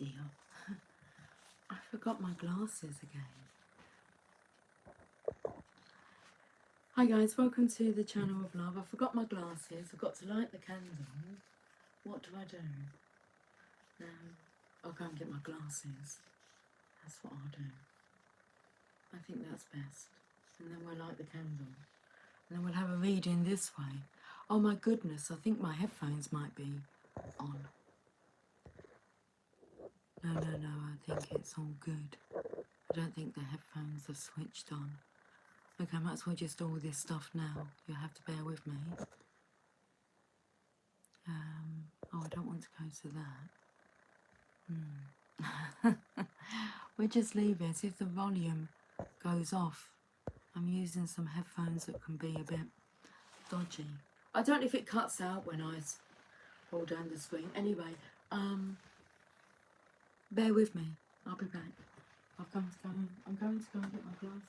dear. I forgot my glasses again. Hi guys, welcome to the channel of love. I forgot my glasses. I've got to light the candle. What do I do? I'll go and get my glasses. That's what I'll do. I think that's best. And then we'll light the candle. And then we'll have a reading this way. Oh my goodness, I think my headphones might be on. No, I think it's all good. I don't think the headphones are switched on. Okay, I might as well just do all this stuff now. You'll have to bear with me. Oh, I don't want to go to that. We'll just leave it. If the volume goes off, I'm using some headphones that can be a bit dodgy. I don't know if it cuts out when I pull down the screen. Anyway, bear with me. I'll be back. I'm going to go and get my glasses.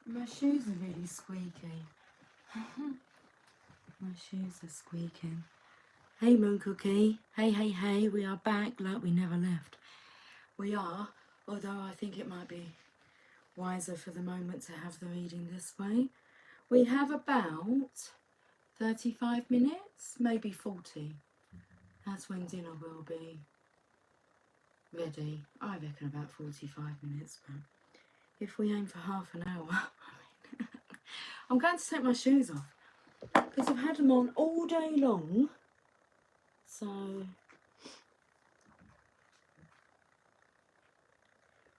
My shoes are really squeaky. My shoes are squeaking. Hey Moon Cookie. Hey, we are back like we never left. We are, although I think it might be wiser for the moment to have the reading this way. We have about 35 minutes, maybe 40. That's when dinner will be ready. I reckon about 45 minutes, but if we aim for half an hour, I'm going to take my shoes off because I've had them on all day long. So,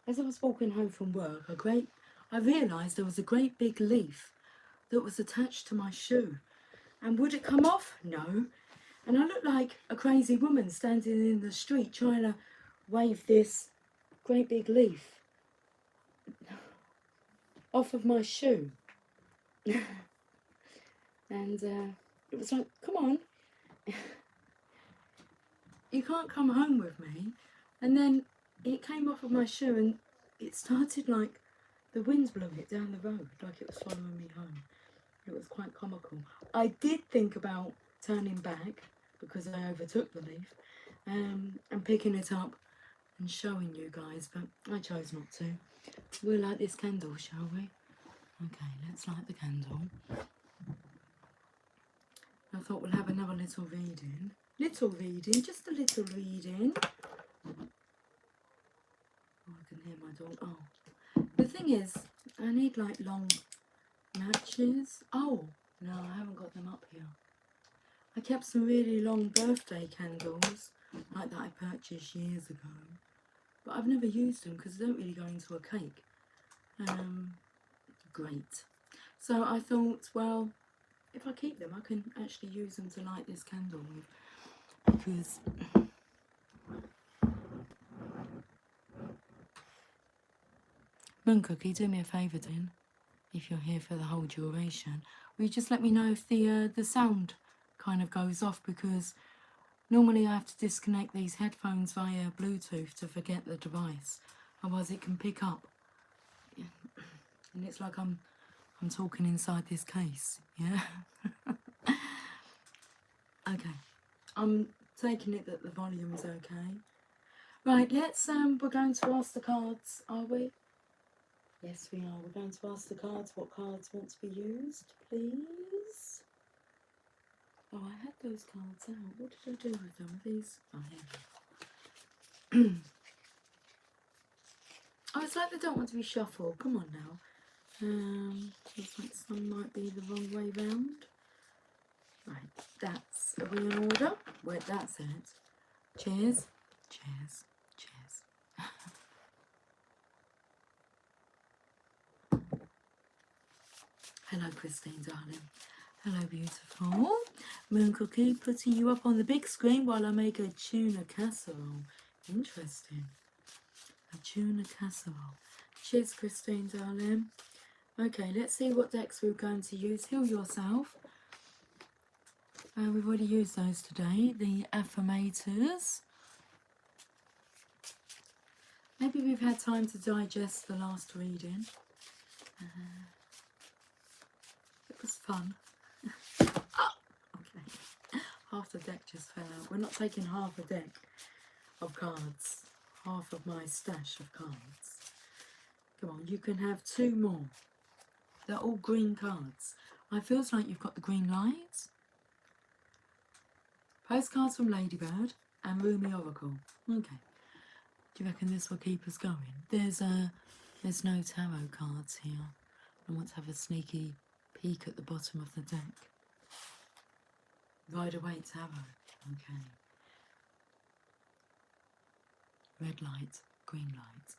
as I was walking home from work, I realised there was a great big leaf that was attached to my shoe. And would it come off? No. And I looked like a crazy woman standing in the street trying to wave this great big leaf off of my shoe. And it was like, come on. You can't come home with me. And then it came off of my shoe and it started like the wind blew it down the road, like it was following me home. It was quite comical. I did think about turning back because I overtook the leaf and picking it up and showing you guys, but I chose not to. We'll light this candle, shall we? Okay, let's light the candle. I thought we'll have another little reading. Just a little reading. Oh, I can hear my dog. Oh, the thing is, I need like long matches. Oh, no, I haven't got them up here. I kept some really long birthday candles, like that I purchased years ago. But I've never used them because they don't really go into a cake. Great. So I thought, well, if I keep them, I can actually use them to light this candle with. Because Moon Cookie, do me a favour then, if you're here for the whole duration. Will you just let me know if the sound kind of goes off, because normally I have to disconnect these headphones via Bluetooth to forget the device. Otherwise it can pick up. And it's like I'm talking inside this case, yeah? Okay. I'm taking it that the volume is okay. Right, let's, we're going to ask the cards, are we? Yes, we are. We're going to ask the cards what cards want to be used, please. Oh, I had those cards out. What did I do with them? Are these? Oh, here. Oh, it's like they don't want to be shuffled. Come on now. Looks like some might be the wrong way round. Right, that's, are we in order? Wait, that's it. Cheers. Cheers. Cheers. Hello, Christine, darling. Hello, beautiful. Moon Cookie, putting you up on the big screen while I make a tuna casserole. Interesting. A tuna casserole. Cheers, Christine, darling. Okay, let's see what decks we're going to use. Heal Yourself. We've already used those today. The Affirmators. Maybe we've had time to digest the last reading. It was fun. Okay. Half the deck just fell out. We're not taking half a deck of cards. Half of my stash of cards. Come on, you can have 2 more. They're all green cards. I feels like you've got the green lights. Postcards from Ladybird and Rumi Oracle. Okay. Do you reckon this will keep us going? There's no tarot cards here. I want to have a sneaky peek at the bottom of the deck. Rider-Waite Tarot. Okay. Red light, green light.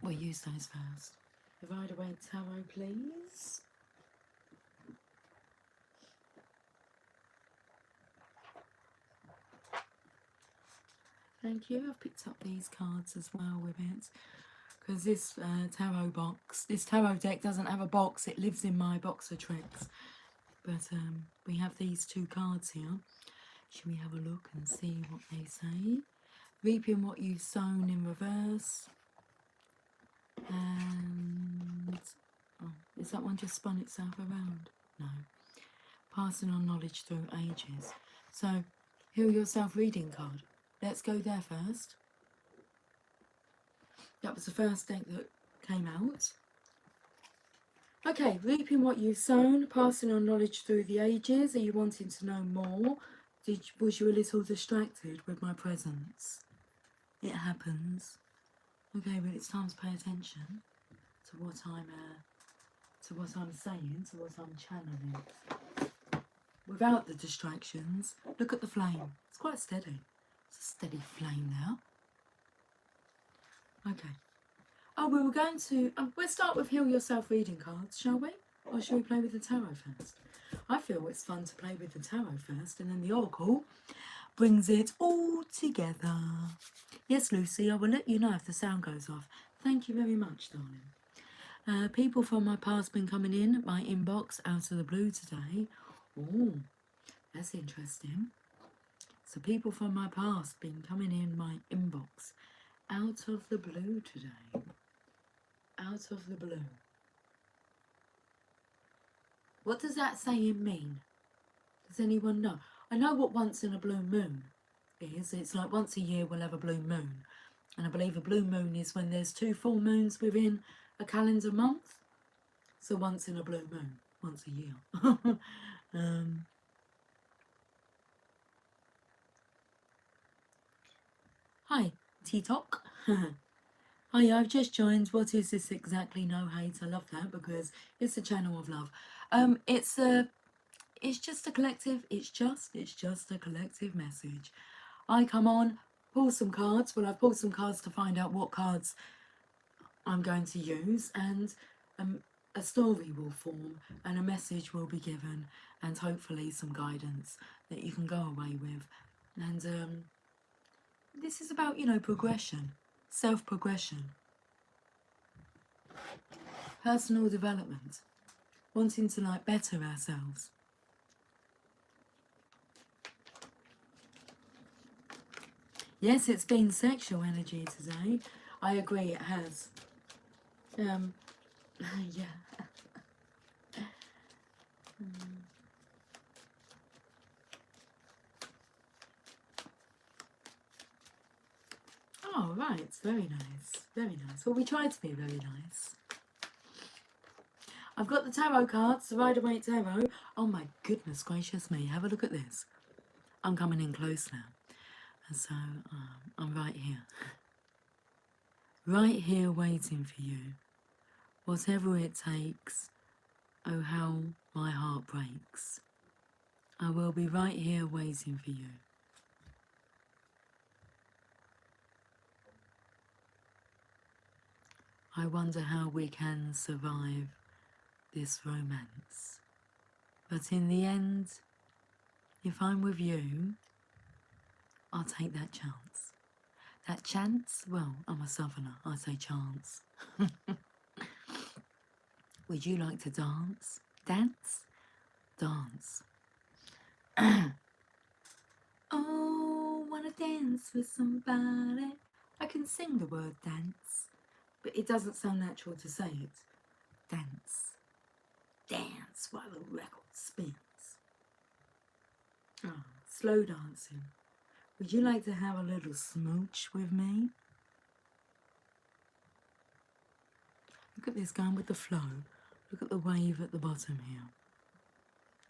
We'll use those first. The Rider-Waite Tarot, please. Thank you. I've picked up these cards as well with it. Because this tarot box, this tarot deck doesn't have a box. It lives in my box of tricks. But we have these 2 cards here. Should we have a look and see what they say? Reaping what you've sown in reverse. And oh, is that one just spun itself around? No. Passing on knowledge through ages. So, Heal Yourself reading card. Let's go there first. That was the first deck that came out. Okay, reaping what you've sown, passing on knowledge through the ages. Are you wanting to know more? Was you a little distracted with my presence? It happens. Okay, but it's time to pay attention to what I'm saying, to what I'm channeling. Without the distractions, look at the flame. It's quite steady. It's a steady flame now. Okay. Oh, we were going to... we'll start with Heal Yourself reading cards, shall we? Or shall we play with the tarot first? I feel it's fun to play with the tarot first, and then the oracle brings it all together. Yes, Lucy, I will let you know if the sound goes off. Thank you very much, darling. People from my past been coming in my inbox out of the blue today. Oh, that's interesting. So people from my past been coming in my inbox out of the blue today. Out of the blue. What does that saying mean? Does anyone know? I know what once in a blue moon is. It's like once a year we'll have a blue moon. And I believe a blue moon is when there's 2 full moons within a calendar month. So once in a blue moon. Once a year. Hi, T-Talk. Hi, I've just joined. What is this exactly? No hate. I love that because it's a channel of love. It's just a collective. It's just a collective message. I come on, pull some cards. Well, I've pulled some cards to find out what cards I'm going to use, and a story will form, and a message will be given, and hopefully some guidance that you can go away with. And this is about, progression, self-progression, personal development, wanting to better ourselves. Yes, it's been sexual energy today. I agree, it has. Yeah. Oh, right, very nice, very nice. Well, we tried to be very nice. I've got the tarot cards, the Rider-Waite Tarot. Oh my goodness gracious me, have a look at this. I'm coming in close now. And so, I'm right here. Right here waiting for you. Whatever it takes, oh how my heart breaks. I will be right here waiting for you. I wonder how we can survive this romance. But in the end, if I'm with you, I'll take that chance. That chance? Well, I'm a southerner, I say chance. Would you like to dance? Dance? Dance. Oh, wanna dance with somebody. I can sing the word dance, but it doesn't sound natural to say it. Dance. Dance while the record spins. Oh, slow dancing. Would you like to have a little smooch with me? Look at this, going with the flow. Look at the wave at the bottom here.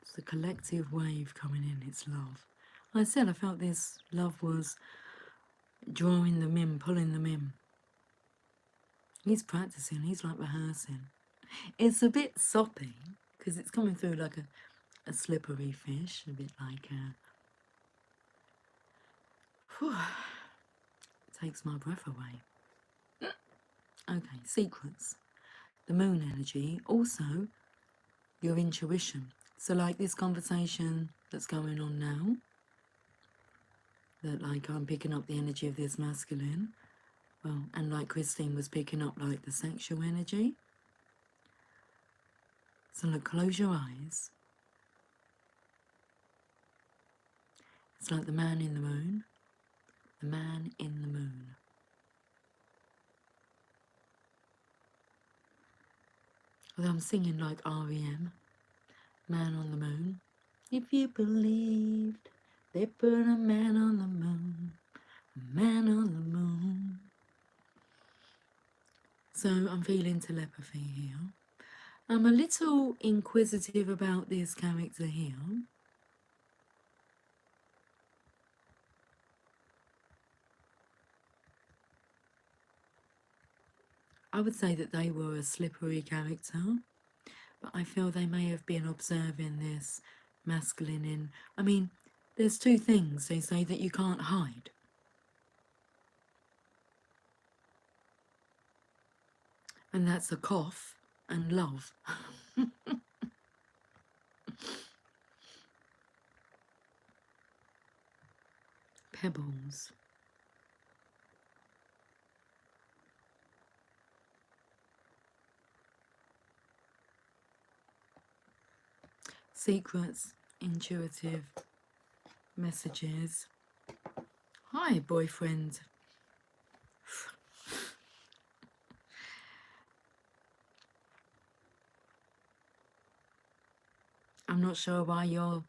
It's the collective wave coming in, it's love. Like I said, I felt this love was drawing them in, pulling them in. He's practicing, he's like rehearsing. It's a bit soppy, because it's coming through like a slippery fish, a bit like it takes my breath away. Okay, secrets. The moon energy, also your intuition. So like this conversation that's going on now, that like I'm picking up the energy of this masculine, well, and like Christine was picking up like the sexual energy. So look, close your eyes. It's like the man in the moon. The man in the moon. Although I'm singing like R.E.M. Man on the moon. If you believed they put a man on the moon. A man on the moon. So I'm feeling telepathy here. I'm a little inquisitive about this character here. I would say that they were a slippery character, but I feel they may have been observing this masculine in... I mean, there's two things they say that you can't hide. And that's a cough and love. Pebbles. Secrets, intuitive messages. Hi, boyfriend. I'm not sure why you're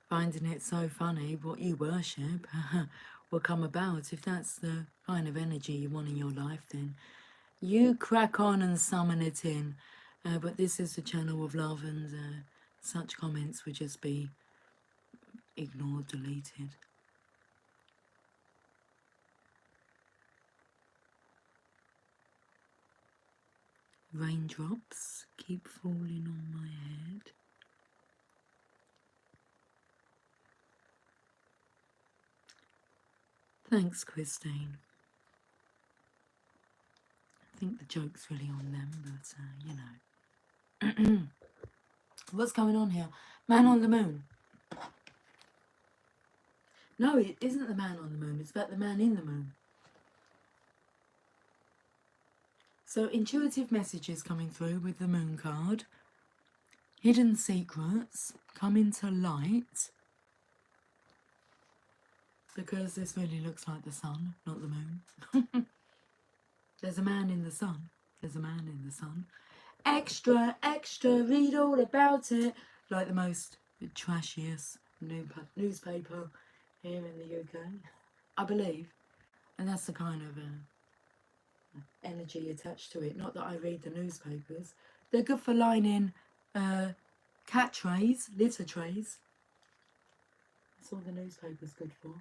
finding it so funny. What you worship will come about. If that's the kind of energy you want in your life, then you crack on and summon it in. But this is the channel of love, and such comments would just be ignored, deleted. Raindrops keep falling on my head. Thanks, Christine. I think the joke's really on them, but, you know. What's going on here? Man on the moon. No, it isn't the man on the moon. It's about the man in the moon. So, intuitive messages coming through with the moon card. Hidden secrets coming to light. Because this really looks like the sun, not the moon. There's a man in the sun. There's a man in the sun. Extra, extra, read all about it. Like the most trashiest newspaper here in the UK, I believe. And that's the kind of energy attached to it. Not that I read the newspapers. They're good for lining cat trays, litter trays. That's all the newspaper's good for.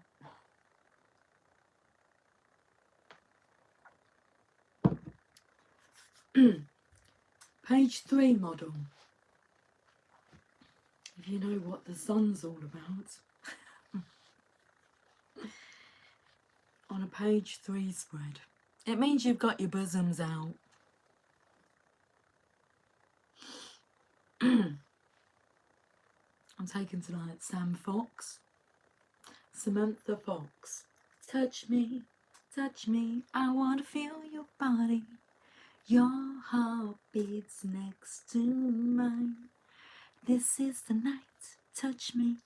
Page 3 model. If you know what the sun's all about. On a page 3 spread. It means you've got your bosoms out. I'm taking tonight Sam Fox, Samantha Fox. Touch me, I want to feel your body. Your heart beats next to mine. This is the night. Touch me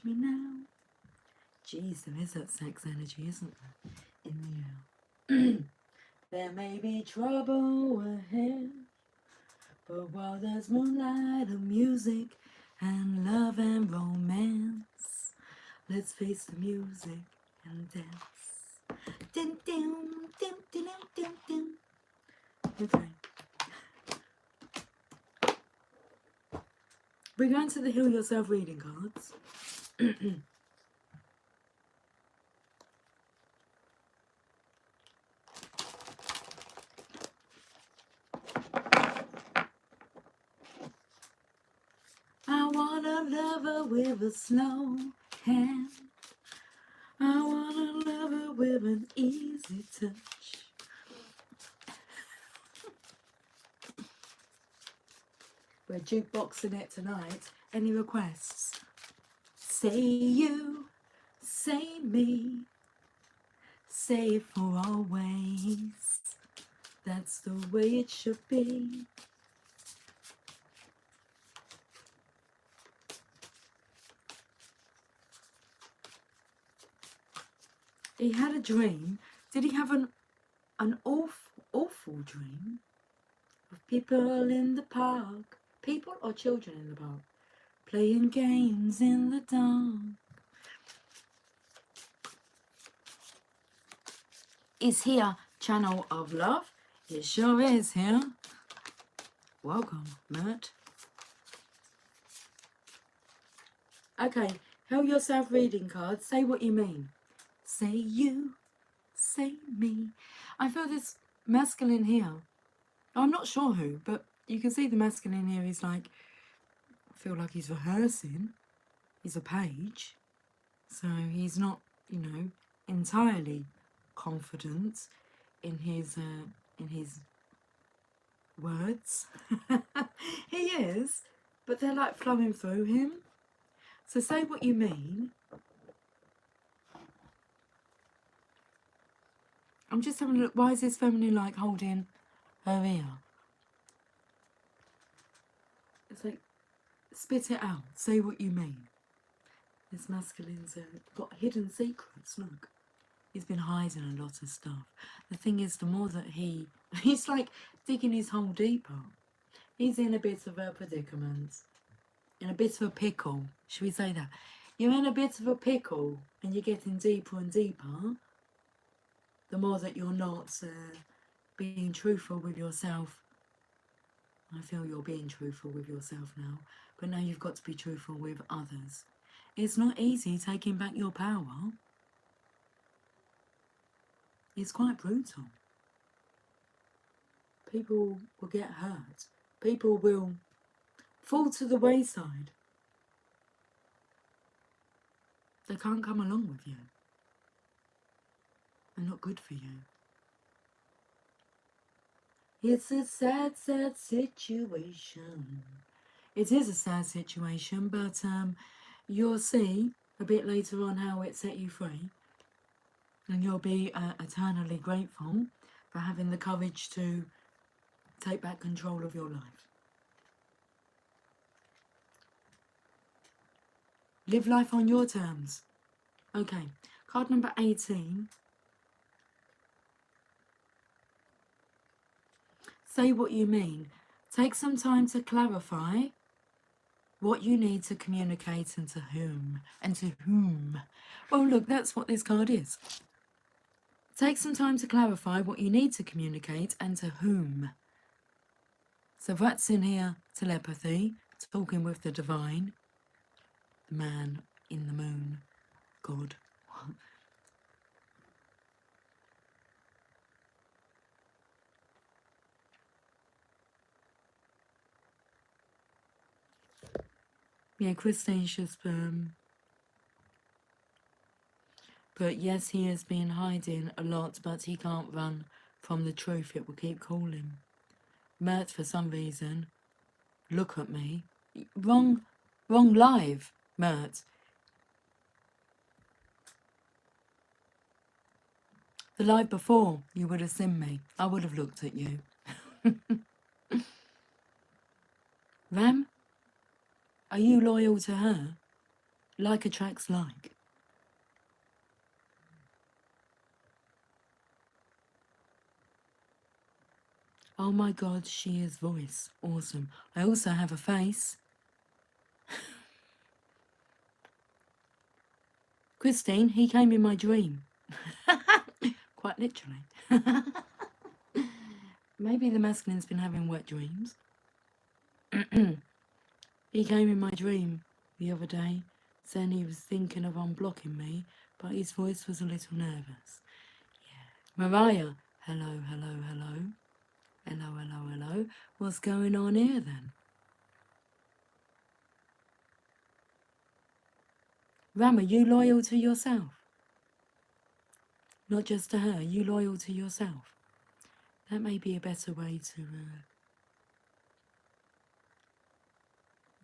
now. Jeez, there is that sex energy, isn't there? In the air. There may be trouble ahead, but while there's moonlight and music and love and romance, let's face the music and dance. Dun, dun, dun, dun, dun, dun. Okay. We're going to the Heal Yourself reading cards. I wanna love her with a slow hand. I wanna love her with an easy touch. We're jukeboxing it tonight. Any requests? Say you, say me, say it for always. That's the way it should be. He had a dream. Did he have an awful dream? Of people in the park. People or children in the park? Playing games in the dark. Is here Channel of Love? It sure is here. Welcome, Mert. Okay, Heal Yourself reading cards. Say what you mean. Say you, say me. I feel this masculine here. I'm not sure who, but you can see the masculine here. He's like, I feel like he's rehearsing. He's a page. So he's not, you know, entirely confident in his words. He is, but they're like flowing through him. So say what you mean. I'm just having a look. Why is this feminine like holding her ear? It's like, spit it out. Say what you mean. This masculine's got hidden secrets. Look, he's been hiding a lot of stuff. The thing is, the more that he's like digging his hole deeper. He's in a bit of a predicament. In a bit of a pickle. Should we say that? You're in a bit of a pickle and you're getting deeper and deeper. The more that you're not being truthful with yourself. I feel you're being truthful with yourself now. But now you've got to be truthful with others. It's not easy taking back your power. It's quite brutal. People will get hurt. People will fall to the wayside. They can't come along with you. They're not good for you. It's a sad, sad situation. It is a sad situation, but you'll see a bit later on how it set you free. And you'll be eternally grateful for having the courage to take back control of your life. Live life on your terms. Okay, card number 18. Say what you mean. Take some time to clarify what you need to communicate and to whom. And to whom. Well, look, that's what this card is. Take some time to clarify what you need to communicate and to whom. So that's in here, telepathy, talking with the divine, the man in the moon, God. Yeah, Christine Schussbaum. But yes, he has been hiding a lot, but he can't run from the truth. It will keep calling. Mert, for some reason, look at me. Wrong live, Mert. The live before, you would have seen me. I would have looked at you. Ram, are you loyal to her? Like attracts like. Oh my god, she is voice. Awesome. I also have a face. Christine, he came in my dream. Quite literally. Maybe the masculine's been having wet dreams. He came in my dream the other day, saying he was thinking of unblocking me, but his voice was a little nervous. Yeah. Mariah, hello, hello, hello. Hello, hello, hello. What's going on here then? Ram, are you loyal to yourself? Not just to her, are you loyal to yourself? That may be a better way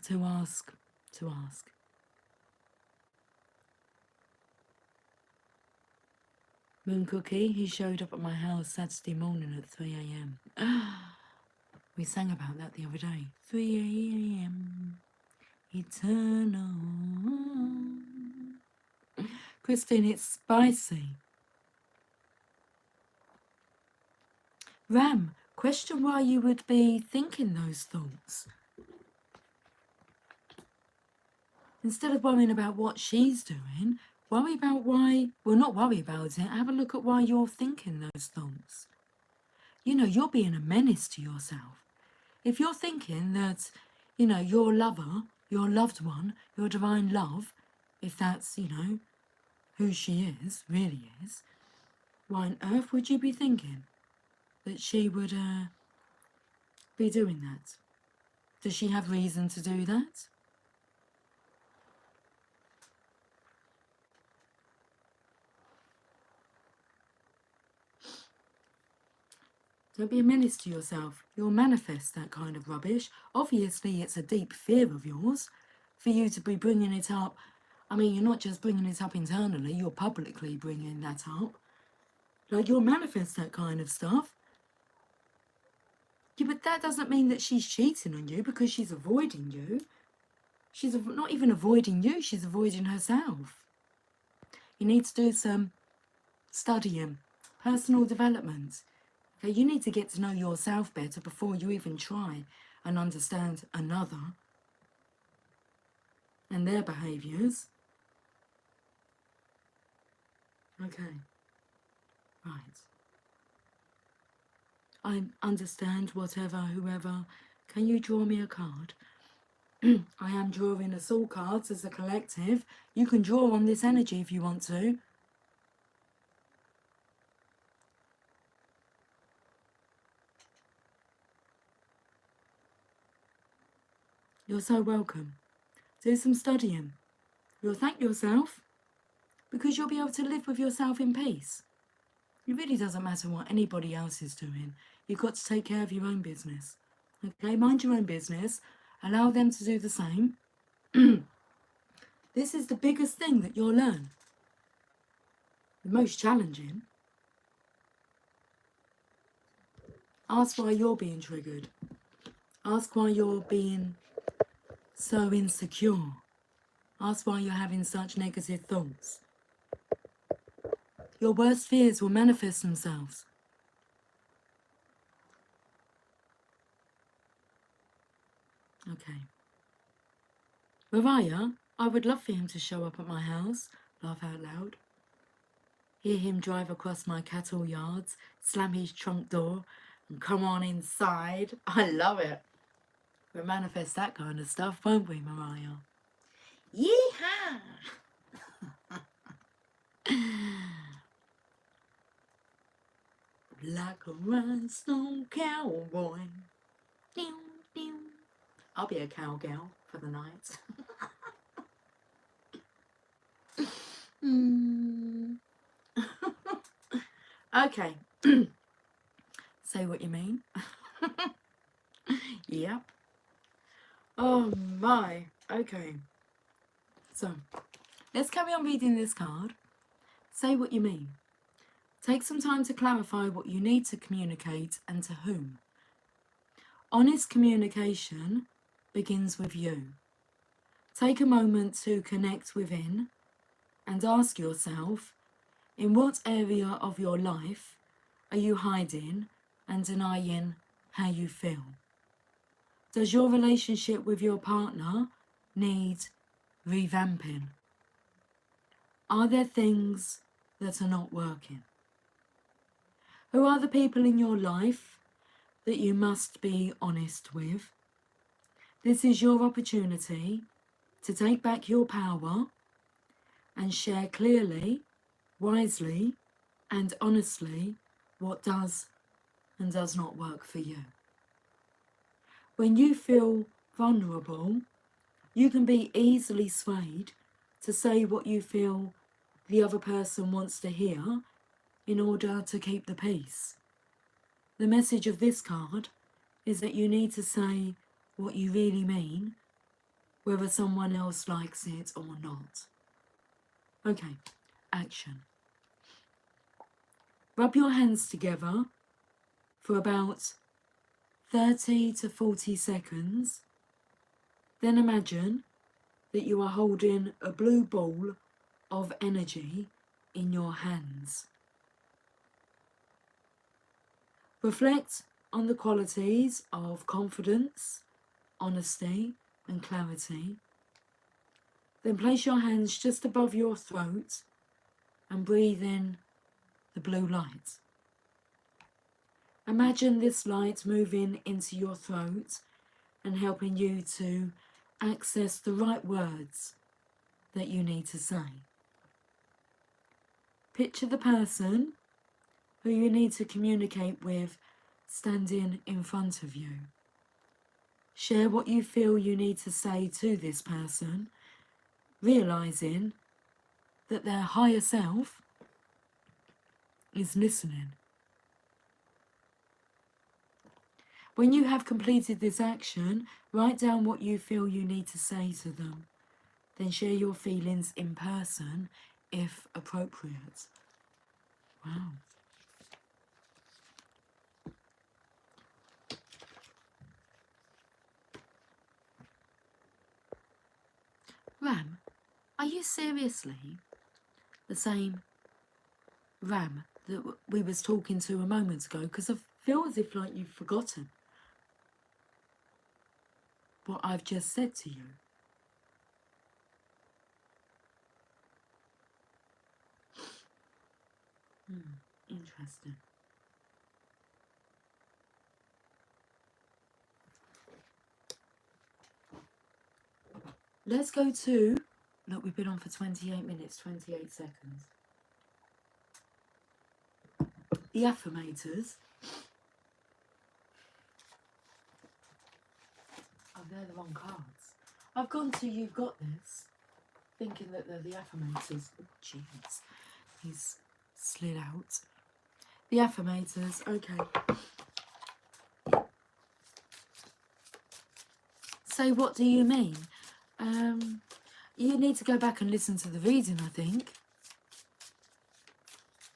to ask. Moon Cookie, he showed up at my house Saturday morning at 3 a.m. We sang about that the other day. 3 a.m. Eternal. Christine, it's spicy. Ram, question why you would be thinking those thoughts. Instead of worrying about what she's doing, worry about why, well, not worry about it, have a look at why you're thinking those thoughts. You know, you're being a menace to yourself. If you're thinking that, you know, your lover, your loved one, your divine love, if that's, you know, who she is, really is, why on earth would you be thinking that she would be doing that? Does she have reason to do that? Don't be a menace to yourself. You'll manifest that kind of rubbish. Obviously, it's a deep fear of yours for you to be bringing it up. I mean, you're not just bringing it up internally, you're publicly bringing that up. Like, you'll manifest that kind of stuff. Yeah, but that doesn't mean that she's cheating on you because she's avoiding you. She's not even avoiding you, she's avoiding herself. You need to do some studying, personal development. Okay, you need to get to know yourself better before you even try and understand another and their behaviours. Okay, right. I understand whatever, whoever. Can you draw me a card? I am drawing us all cards as a collective. You can draw on this energy if you want to. You're so welcome. Do some studying. You'll thank yourself because you'll be able to live with yourself in peace. It really doesn't matter what anybody else is doing. You've got to take care of your own business. Okay, mind your own business. Allow them to do the same. This is the biggest thing that you'll learn. The most challenging. Ask why you're being triggered. Ask why you're being so insecure. Ask why you're having such negative thoughts. Your worst fears will manifest themselves. Okay. Mariah, I would love for him to show up at my house, laugh out loud. Hear him drive across my cattle yards, slam his trunk door, and come on inside. I love it. We'll manifest that kind of stuff, won't we, Mariah? Yeehaw! Like a rhinestone cowboy. I'll be a cowgirl for the night. Okay. Say what you mean. Yep. Oh my. Okay. So, let's carry on reading this card. Say what you mean. Take some time to clarify what you need to communicate and to whom. Honest communication begins with you. Take a moment to connect within and ask yourself, in what area of your life are you hiding and denying how you feel? Does your relationship with your partner need revamping? Are there things that are not working? Who are the people in your life that you must be honest with? This is your opportunity to take back your power and share clearly, wisely, and honestly what does and does not work for you. When you feel vulnerable, you can be easily swayed to say what you feel the other person wants to hear in order to keep the peace. The message of this card is that you need to say what you really mean, whether someone else likes it or not. Okay, action. Rub your hands together for about 30 to 40 seconds. Then imagine that you are holding a blue ball of energy in your hands. Reflect on the qualities of confidence, honesty, and clarity. Then place your hands just above your throat and breathe in the blue light. Imagine this light moving into your throat and helping you to access the right words that you need to say. Picture the person who you need to communicate with standing in front of you. Share what you feel you need to say to this person, realizing that their higher self is listening. When you have completed this action, write down what you feel you need to say to them. Then share your feelings in person if appropriate. Wow. Ram, are you seriously the same Ram that we was talking to a moment ago? Because I feel as if like you've forgotten what I've just said to you. Interesting. Let's go to, look, we've been on for 28 minutes, 28 seconds. The affirmators. Oh, they're the wrong cards. I've gone to You've Got This, thinking that they're the affirmators. Oh, jeez. He's slid out. The affirmators, okay. So what do you mean? You need to go back and listen to the reading, I think.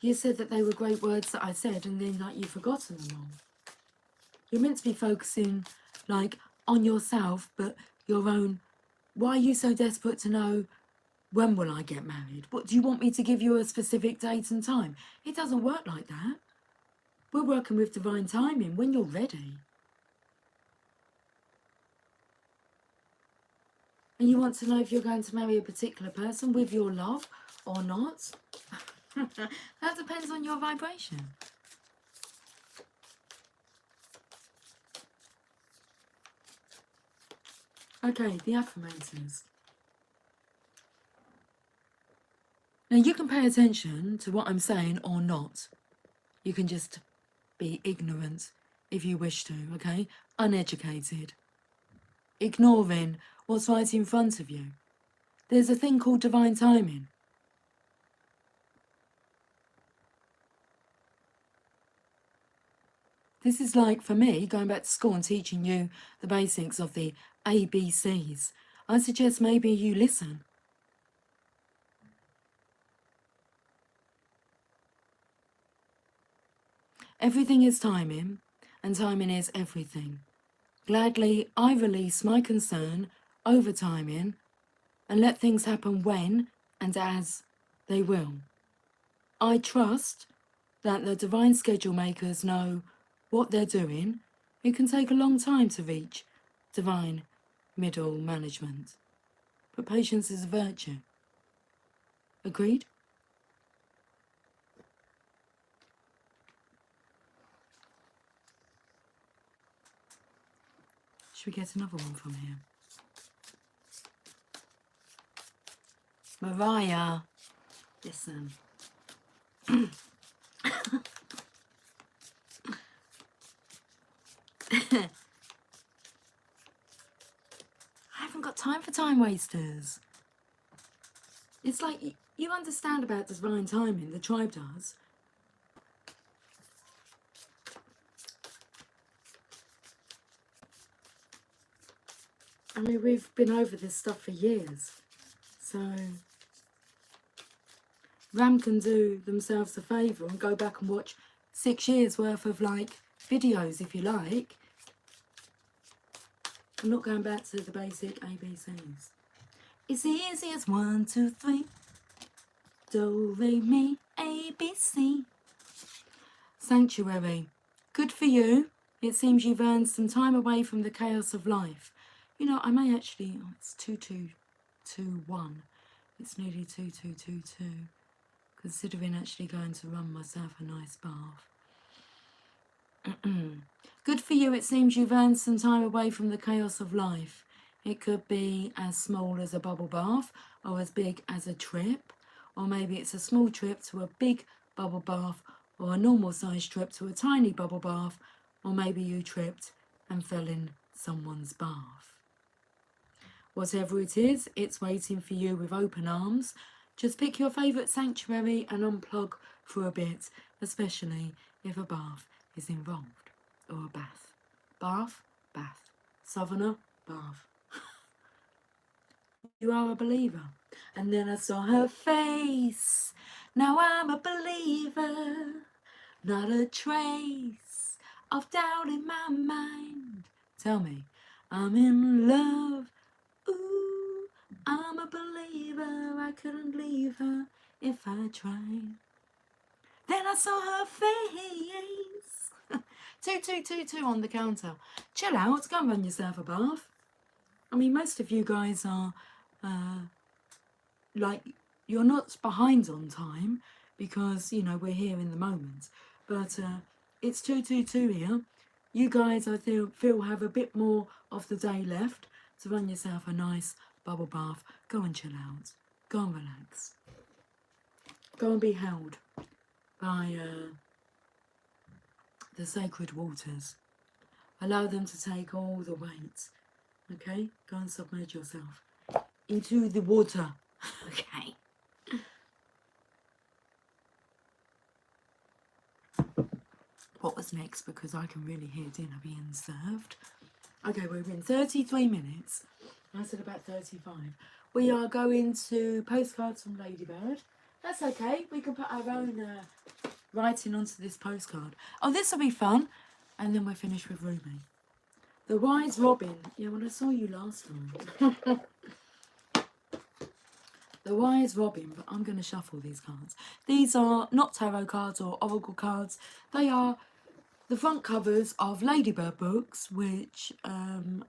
You said that they were great words that I said, and then like you've forgotten them all. You're meant to be focusing like on yourself, but your own. Why are you so desperate to know when will I get married? What do you want me to give you a specific date and time? It doesn't work like that. We're working with divine timing when you're ready. And you want to know if you're going to marry a particular person with your love or not? That depends on your vibration. Okay, the affirmators. Now you can pay attention to what I'm saying or not. You can just be ignorant if you wish to, okay? Uneducated. Ignoring what's right in front of you. There's a thing called divine timing. This is like, for me, going back to school and teaching you the basics of the ABCs. I suggest maybe you listen. Everything is timing, and timing is everything. Gladly, I release my concern over timing and let things happen when and as they will. I trust that the divine schedule makers know what they're doing. It can take a long time to reach divine middle management, but patience is a virtue. Agreed? Should we get another one from here? Mariah, listen. I haven't got time for time wasters. It's like, you understand about divine timing, the tribe does. I mean, we've been over this stuff for years. So Ram can do themselves a favour and go back and watch 6 years worth of like videos if you like. I'm not going back to the basic ABCs. It's easy as 1, 2, 3. Do, re, mi, A, B, C. Sanctuary. Good for you. It seems you've earned some time away from the chaos of life. You know, I may actually... Oh, it's 2221. It's nearly 2222. Considering actually going to run myself a nice bath. Good for you. It seems you've earned some time away from the chaos of life. It could be as small as a bubble bath or as big as a trip. Or maybe it's a small trip to a big bubble bath or a normal sized trip to a tiny bubble bath. Or maybe you tripped and fell in someone's bath. Whatever it is, it's waiting for you with open arms. Just pick your favourite sanctuary and unplug for a bit, especially if a bath is involved. Or a bath. Bath, bath. Southerner, bath. You are a believer. And then I saw her face. Now I'm a believer. Not a trace of doubt in my mind. Tell me, I'm in love. Ooh, I'm a believer. I couldn't leave her if I tried. Then I saw her face. 2222 on the counter. Chill out. Go and run yourself a bath. I mean, most of you guys are like, you're not behind on time because, you know, we're here in the moment. But it's 222 here. You guys, I feel have a bit more of the day left to run yourself a nice bubble bath. Go and chill out. Go and relax. Go and be held by the sacred waters. Allow them to take all the weight. Okay? Go and submerge yourself into the water. Okay. What was next? Because I can really hear dinner being served. Okay, we're in 33 minutes. I said about 35. We are going to postcards from Ladybird. That's okay. We can put our own writing onto this postcard. Oh, this will be fun. And then we're finished with Ruby. The Wise Robin. Yeah, well, I saw you last time. The Wise Robin, but I'm going to shuffle these cards. These are not tarot cards or oracle cards. They are the front covers of Ladybird books, which I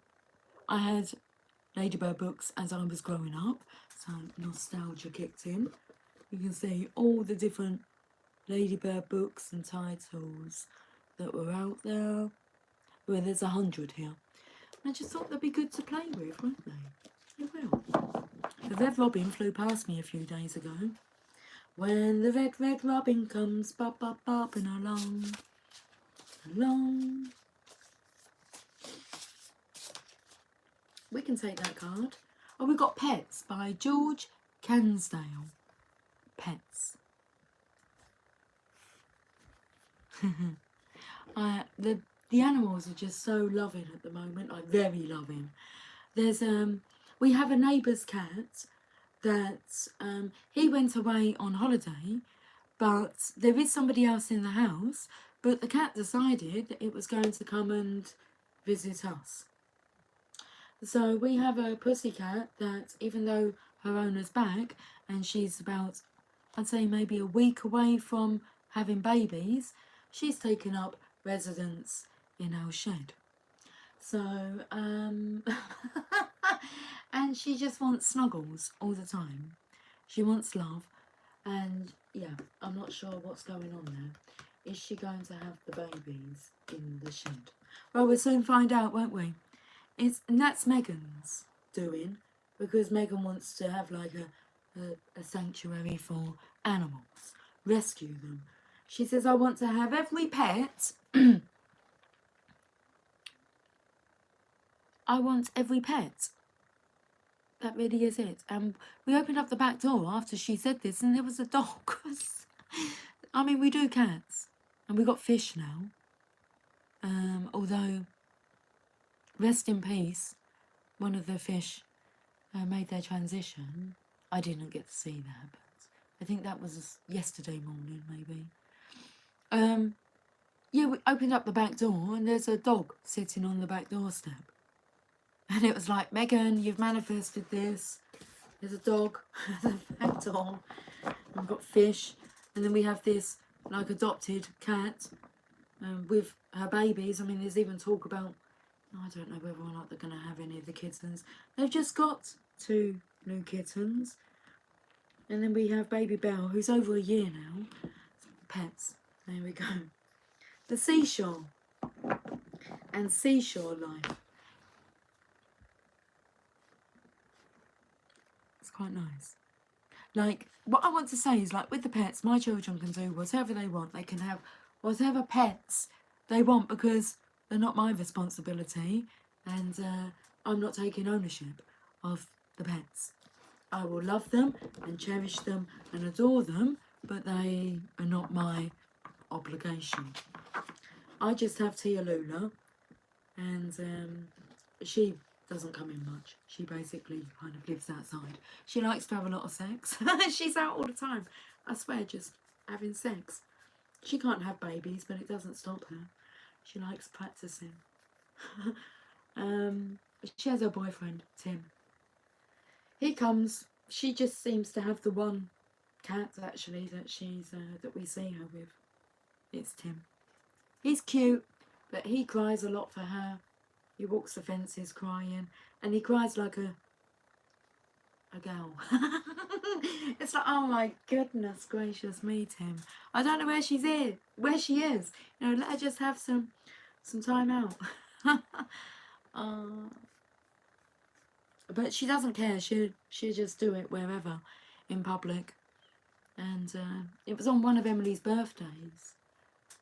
had Ladybird books as I was growing up. So nostalgia kicked in. You can see all the different Ladybird books and titles that were out there. Well, there's 100 here. I just thought they'd be good to play with, wouldn't they? They will. The red robin flew past me a few days ago. When the red robin comes bopping along. We can take that card. Oh, we've got Pets by George Cansdale. Pets. The animals are just so loving at the moment, like very loving. There's we have a neighbour's cat that he went away on holiday, but there is somebody else in the house, but the cat decided that it was going to come and visit us. So we have a pussycat that, even though her owner's back and she's about, I'd say maybe a week away from having babies, she's taken up residence in our shed. So, and she just wants snuggles all the time. She wants love, and yeah, I'm not sure what's going on there. Is she going to have the babies in the shed? Well, we'll soon find out, won't we? And that's Megan's doing, because Megan wants to have like a sanctuary for animals, rescue them. She says, I want to have every pet. I want every pet. That really is it. And we opened up the back door after she said this, and there was a dog. I mean, we do cats, and we got fish now. Although, rest in peace, one of the fish made their transition. I didn't get to see that, but I think that was yesterday morning, maybe. Yeah, we opened up the back door, and there's a dog sitting on the back doorstep. And it was like, Megan, you've manifested this. There's a dog at the back door. We've got fish. And then we have this, like, adopted cat with her babies. I mean, there's even talk about, I don't know whether or not they're going to have any of the kittens. They've just got 2 new kittens. And then we have baby Belle, who's over a year now. Pets. There we go. The seashore and seashore life. It's quite nice. Like, what I want to say is, like, with the pets, my children can do whatever they want. They can have whatever pets they want, because they're not my responsibility, and I'm not taking ownership of the pets. I will love them and cherish them and adore them, but they are not my obligation. I just have Tia Lula, and she doesn't come in much. She basically kind of lives outside. She likes to have a lot of sex. She's out all the time. I swear, just having sex. She can't have babies, but it doesn't stop her. She likes practicing. She has her boyfriend, Tim. He comes. She just seems to have the one cat, actually, that she's that we see her with. It's Tim. He's cute, but he cries a lot for her. He walks the fences crying, and he cries like a girl. It's like, oh my goodness gracious me, Tim. I don't know where she is. You know, let her just have some time out. But she doesn't care. She'll just do it wherever, in public. And it was on one of Emily's birthdays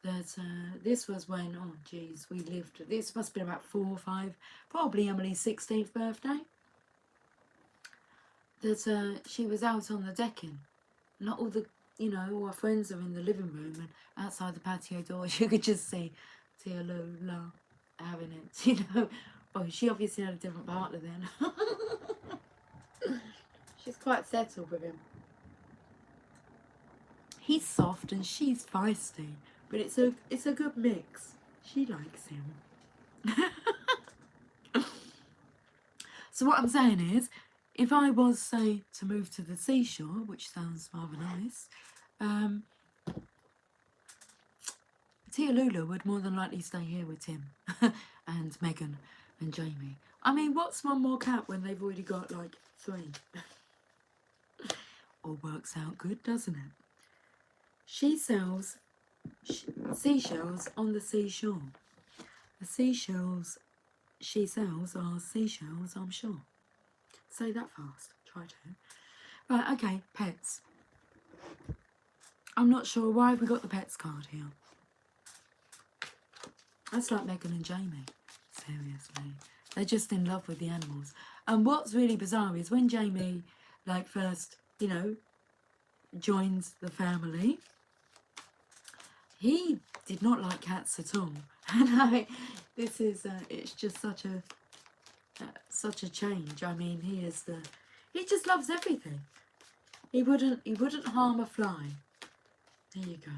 that this was when, oh geez, we lived, this must have been about 4 or 5, probably Emily's 16th birthday, that she was out on the decking. Not all the, you know, all our friends are in the living room, and outside the patio doors you could just see Tia Lula having it, you know. Oh, she obviously had a different partner then. She's quite settled with him. He's soft and she's feisty, but it's a good mix. She likes him. So what I'm saying is, if I was, say, to move to the seashore, which sounds rather nice, Tia Lula would more than likely stay here with Tim and Megan and Jamie. I mean, what's one more cat when they've already got like 3? All works out good, doesn't it? She sells seashells on the seashore. The seashells she sells are seashells, I'm sure. Say that fast. Try to. Right, okay, pets. I'm not sure why we got the pets card here. That's like Megan and Jamie. Seriously. They're just in love with the animals. And what's really bizarre is when Jamie, like, first, you know, joins the family, he did not like cats at all. And this is, it's just such a change. I mean, he just loves everything. He wouldn't harm a fly. There you go.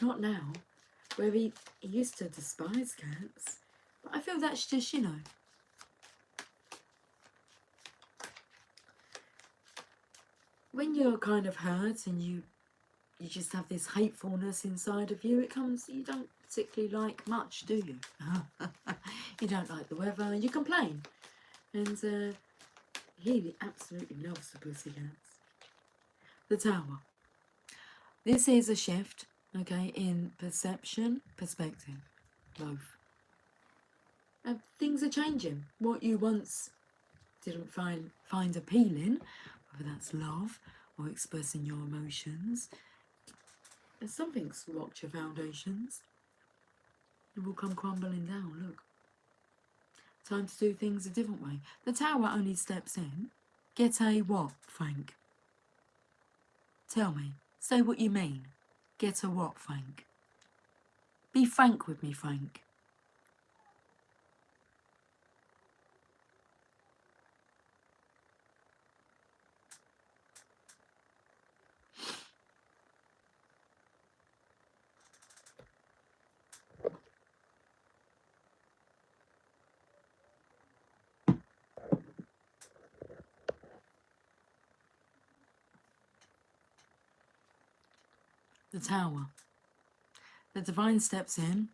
Not now, where he used to despise cats. But I feel that's just, you know, when you're kind of hurt and you just have this hatefulness inside of you, it comes, you don't particularly like much, do you? You don't like the weather and you complain. And he absolutely loves the pussycats. The Tower. This is a shift, okay, in perception, perspective, both. Things are changing. What you once didn't find appealing, whether that's love or expressing your emotions, and something's rocked your foundations. It will come crumbling down, look. Time to do things a different way. The Tower only steps in. Get a what, Frank? Tell me. Say what you mean. Get a what, Frank? Be frank with me, Frank. The Tower. The Divine steps in.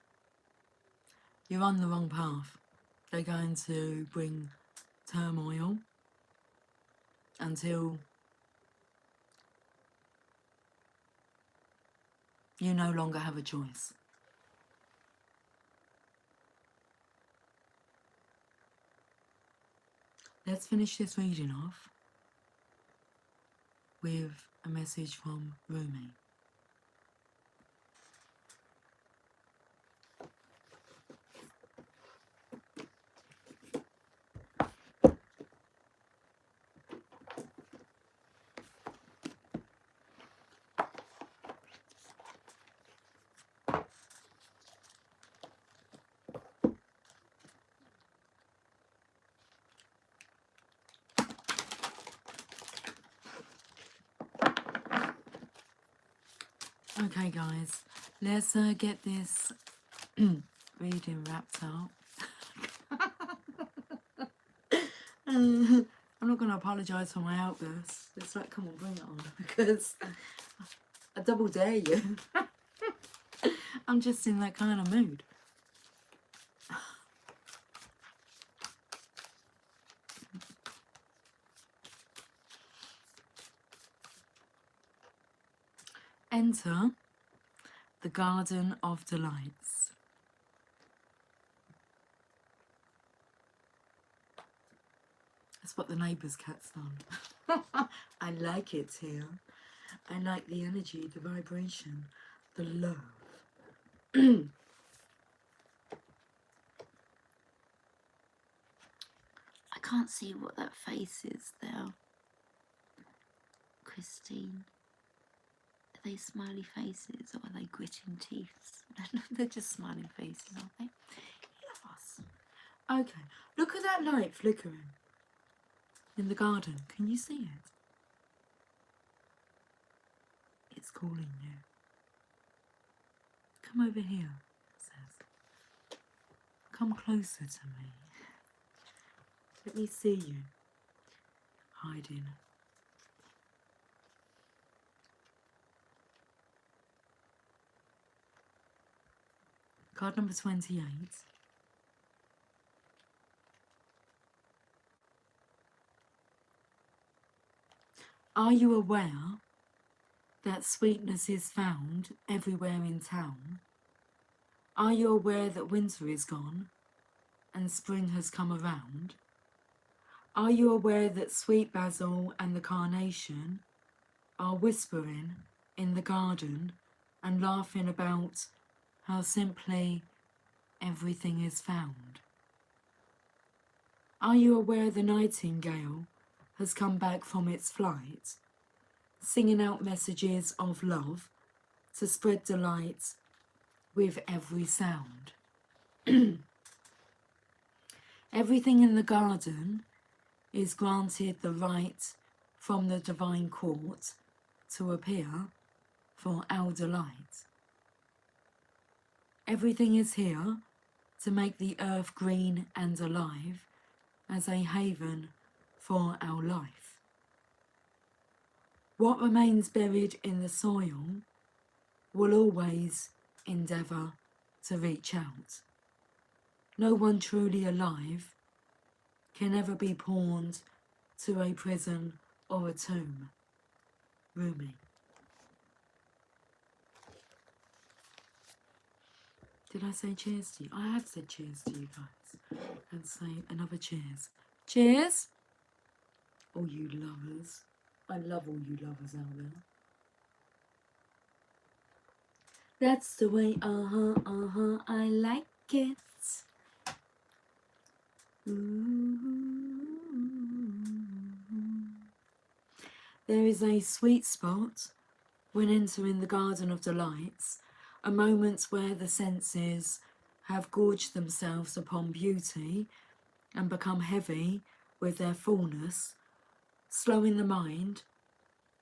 You're on the wrong path. They're going to bring turmoil until you no longer have a choice. Let's finish this reading off with a message from Rumi. Okay guys, let's get this reading wrapped up. I'm not going to apologise for my outburst. It's like, come on, bring it on, because I double dare you. I'm just in that kind of mood. Enter the Garden of Delights. That's what the neighbour's cat's done. I like it here. I like the energy, the vibration, the love. I can't see what that face is there. Christine. Are they smiley faces or are they gritting teeth? They're just smiling faces, aren't they? Yes. Okay, look at that light flickering in the garden. Can you see it? It's calling you. Come over here, it says. Come closer to me. Let me see you hiding. Card number 28. Are you aware that sweetness is found everywhere in town? Are you aware that winter is gone and spring has come around? Are you aware that sweet basil and the carnation are whispering in the garden and laughing about how simply everything is found? Are you aware the nightingale has come back from its flight, singing out messages of love to spread delight with every sound. Everything in the garden is granted the right from the divine court to appear for our delight. Everything is here to make the earth green and alive as a haven for our life. What remains buried in the soil will always endeavour to reach out. No one truly alive can ever be pawned to a prison or a tomb. Rumi. Did I say cheers to you? I have said cheers to you guys. And say another cheers. Cheers! All you lovers. I love all you lovers out there. That's the way, I like it. There is a sweet spot when entering the Garden of Delights, a moment where the senses have gorged themselves upon beauty and become heavy with their fullness, slowing the mind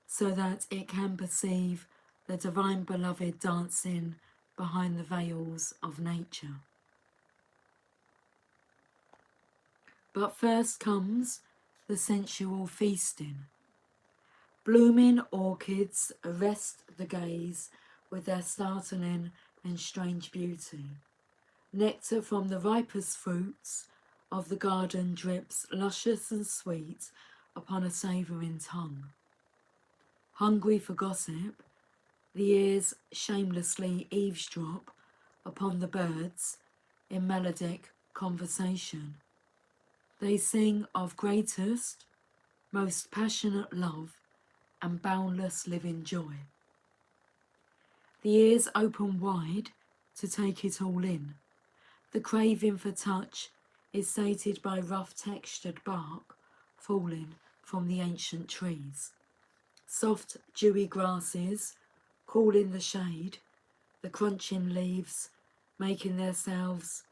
so that it can perceive the divine beloved dancing behind the veils of nature. But first comes the sensual feasting. Blooming orchids arrest the gaze with their startling and strange beauty. Nectar from the ripest fruits of the garden drips luscious and sweet upon a savouring tongue. Hungry for gossip, the ears shamelessly eavesdrop upon the birds in melodic conversation. They sing of greatest, most passionate love and boundless living joy. The ears open wide to take it all in. The craving for touch is sated by rough textured bark falling from the ancient trees. Soft dewy grasses cool in the shade, the crunching leaves making their sounds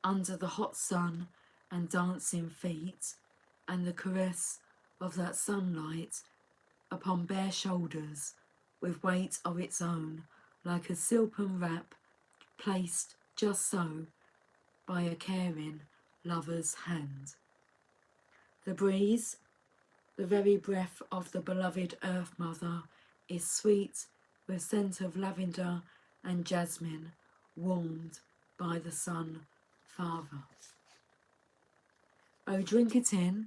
under the hot sun and dancing feet, and the caress of that sunlight upon bare shoulders with weight of its own, like a silken wrap placed just so by a caring lover's hand. The breeze, the very breath of the beloved Earth Mother, is sweet with scent of lavender and jasmine, warmed by the Sun Father. Oh, drink it in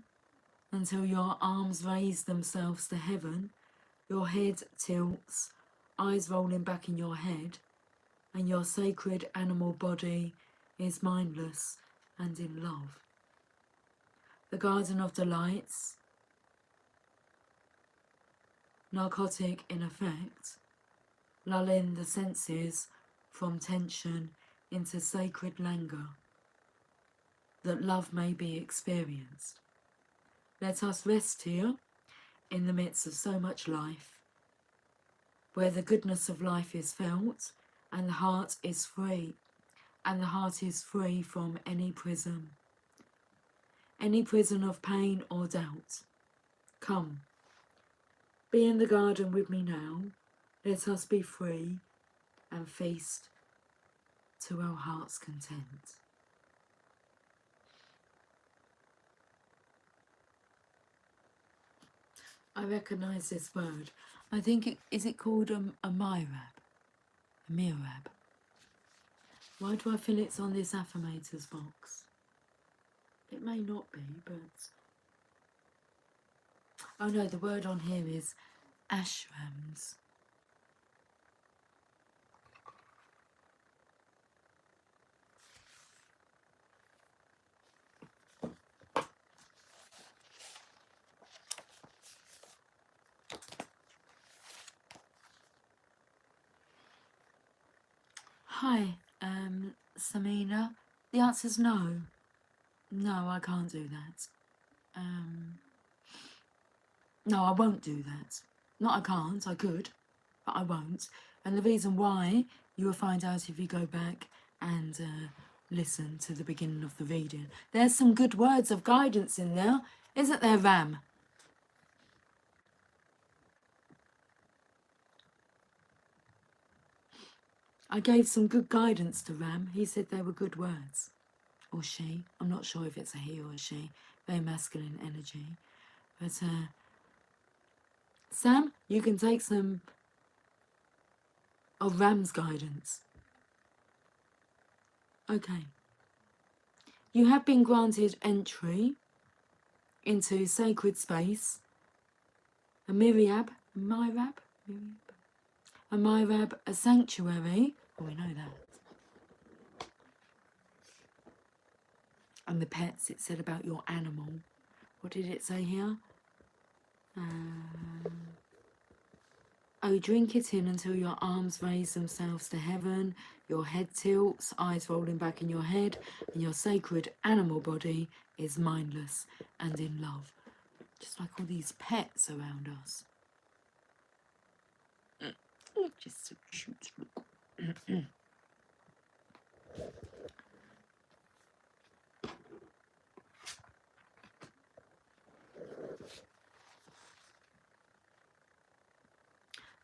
until your arms raise themselves to heaven, your head tilts, eyes rolling back in your head, and your sacred animal body is mindless and in love. The Garden of Delights, narcotic in effect, lulling the senses from tension into sacred languor, that love may be experienced. Let us rest here in the midst of so much life, where the goodness of life is felt and the heart is free, from any prison of pain or doubt. Come, be in the garden with me now. Let us be free and feast to our heart's content. I recognise this word. I think is it called a mirab? A mirab. Why do I feel it's on this affirmators box? It may not be, but... Oh no, the word on here is ashrams. Hi, Samina. The answer's no. No, I can't do that. No, I won't do that. Not I can't, I could, but I won't. And the reason why you will find out if you go back and listen to the beginning of the reading. There's some good words of guidance in there, isn't there, Ram? I gave some good guidance to Ram. He said they were good words. Or she. I'm not sure if it's a he or a she. Very masculine energy. But Sam, you can take some of Ram's guidance. Okay. You have been granted entry into sacred space. A Miriab, a sanctuary. Oh, we know that. And the pets, it said about your animal. What did it say here? Oh, drink it in until your arms raise themselves to heaven, your head tilts, eyes rolling back in your head, and your sacred animal body is mindless and in love. Just like all these pets around us. Just so cute, look.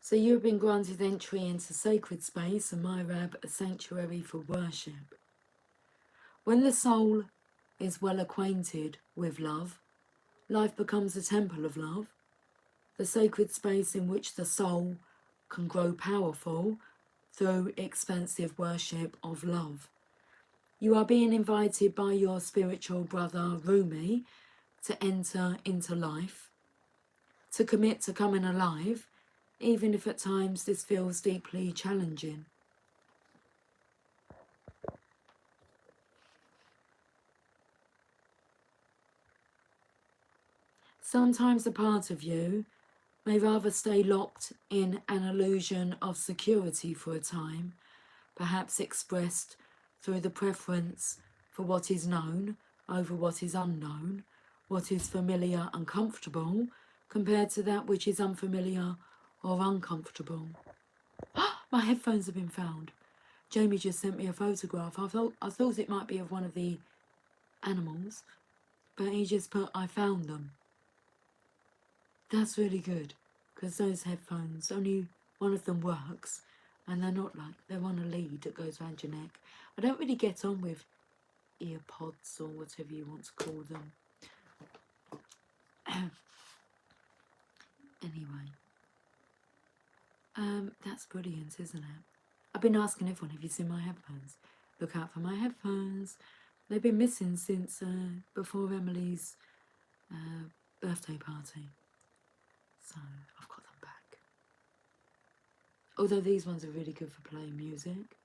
So you have been granted entry into sacred space, a Myrab, a sanctuary for worship. When the soul is well acquainted with love, life becomes a temple of love, the sacred space in which the soul can grow powerful through expansive worship of love. You are being invited by your spiritual brother Rumi to enter into life, to commit to coming alive, even if at times this feels deeply challenging. Sometimes a part of you may rather stay locked in an illusion of security for a time, perhaps expressed through the preference for what is known over what is unknown, what is familiar and comfortable, compared to that which is unfamiliar or uncomfortable. My headphones have been found. Jamie just sent me a photograph. I thought it might be of one of the animals, but he just put, I found them. That's really good, because those headphones, only one of them works, and they're not like, they're on a lead that goes around your neck. I don't really get on with ear pods or whatever you want to call them. Anyway, that's brilliant, isn't it? I've been asking everyone, have you seen my headphones? Look out for my headphones. They've been missing since before Emily's birthday party. So I've got them back. Although these ones are really good for playing music.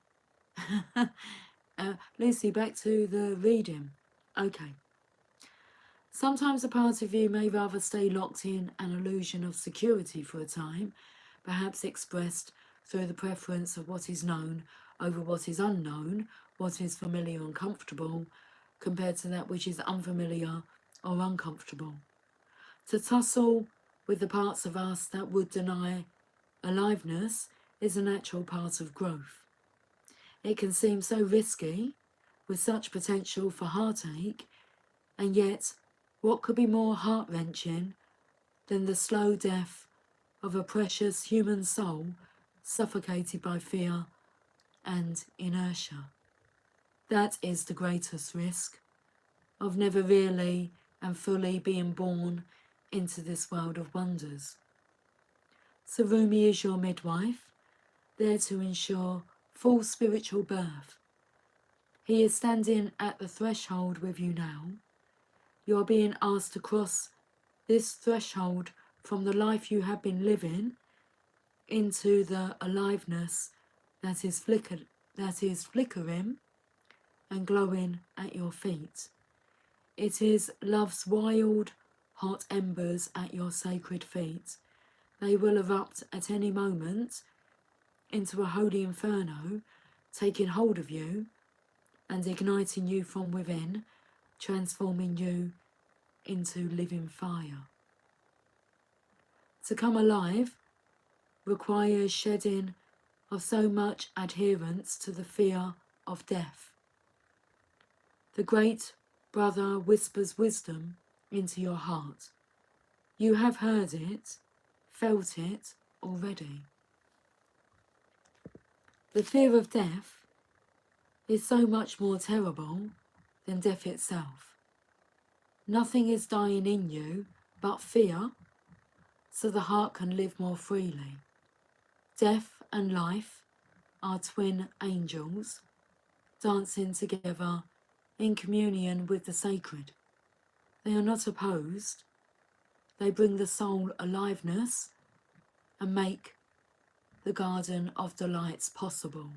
Lucy, back to the reading. Okay. Sometimes a part of you may rather stay locked in an illusion of security for a time, perhaps expressed through the preference of what is known over what is unknown, what is familiar and comfortable, compared to that which is unfamiliar or uncomfortable. To tussle with the parts of us that would deny aliveness is a natural part of growth. It can seem so risky, with such potential for heartache, and yet what could be more heart-wrenching than the slow death of a precious human soul suffocated by fear and inertia? That is the greatest risk, of never really and fully being born into this world of wonders. So Rumi is your midwife, there to ensure full spiritual birth. He is standing at the threshold with you now. You are being asked to cross this threshold from the life you have been living into the aliveness that is flickering and glowing at your feet. It is love's wild, hot embers at your sacred feet. They will erupt at any moment into a holy inferno, taking hold of you and igniting you from within, transforming you into living fire. To come alive requires shedding of so much adherence to the fear of death. The great brother whispers wisdom into your heart. You have heard it, felt it already. The fear of death is so much more terrible than death itself. Nothing is dying in you but fear, so the heart can live more freely. Death and life are twin angels, dancing together in communion with the sacred. They are not opposed. They bring the soul aliveness and make the garden of delights possible.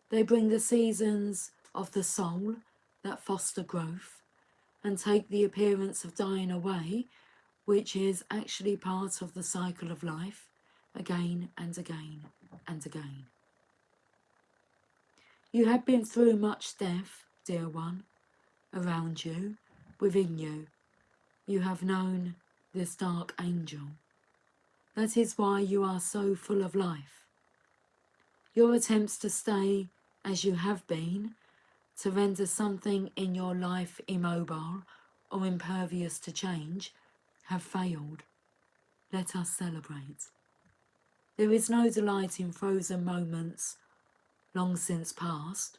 They bring the seasons of the soul that foster growth and take the appearance of dying away, which is actually part of the cycle of life, again and again and again. You have been through much death, dear one, around you, within you. You have known this dark angel. That is why you are so full of life. Your attempts to stay as you have been, to render something in your life immobile or impervious to change, have failed. Let us celebrate. There is no delight in frozen moments long since past.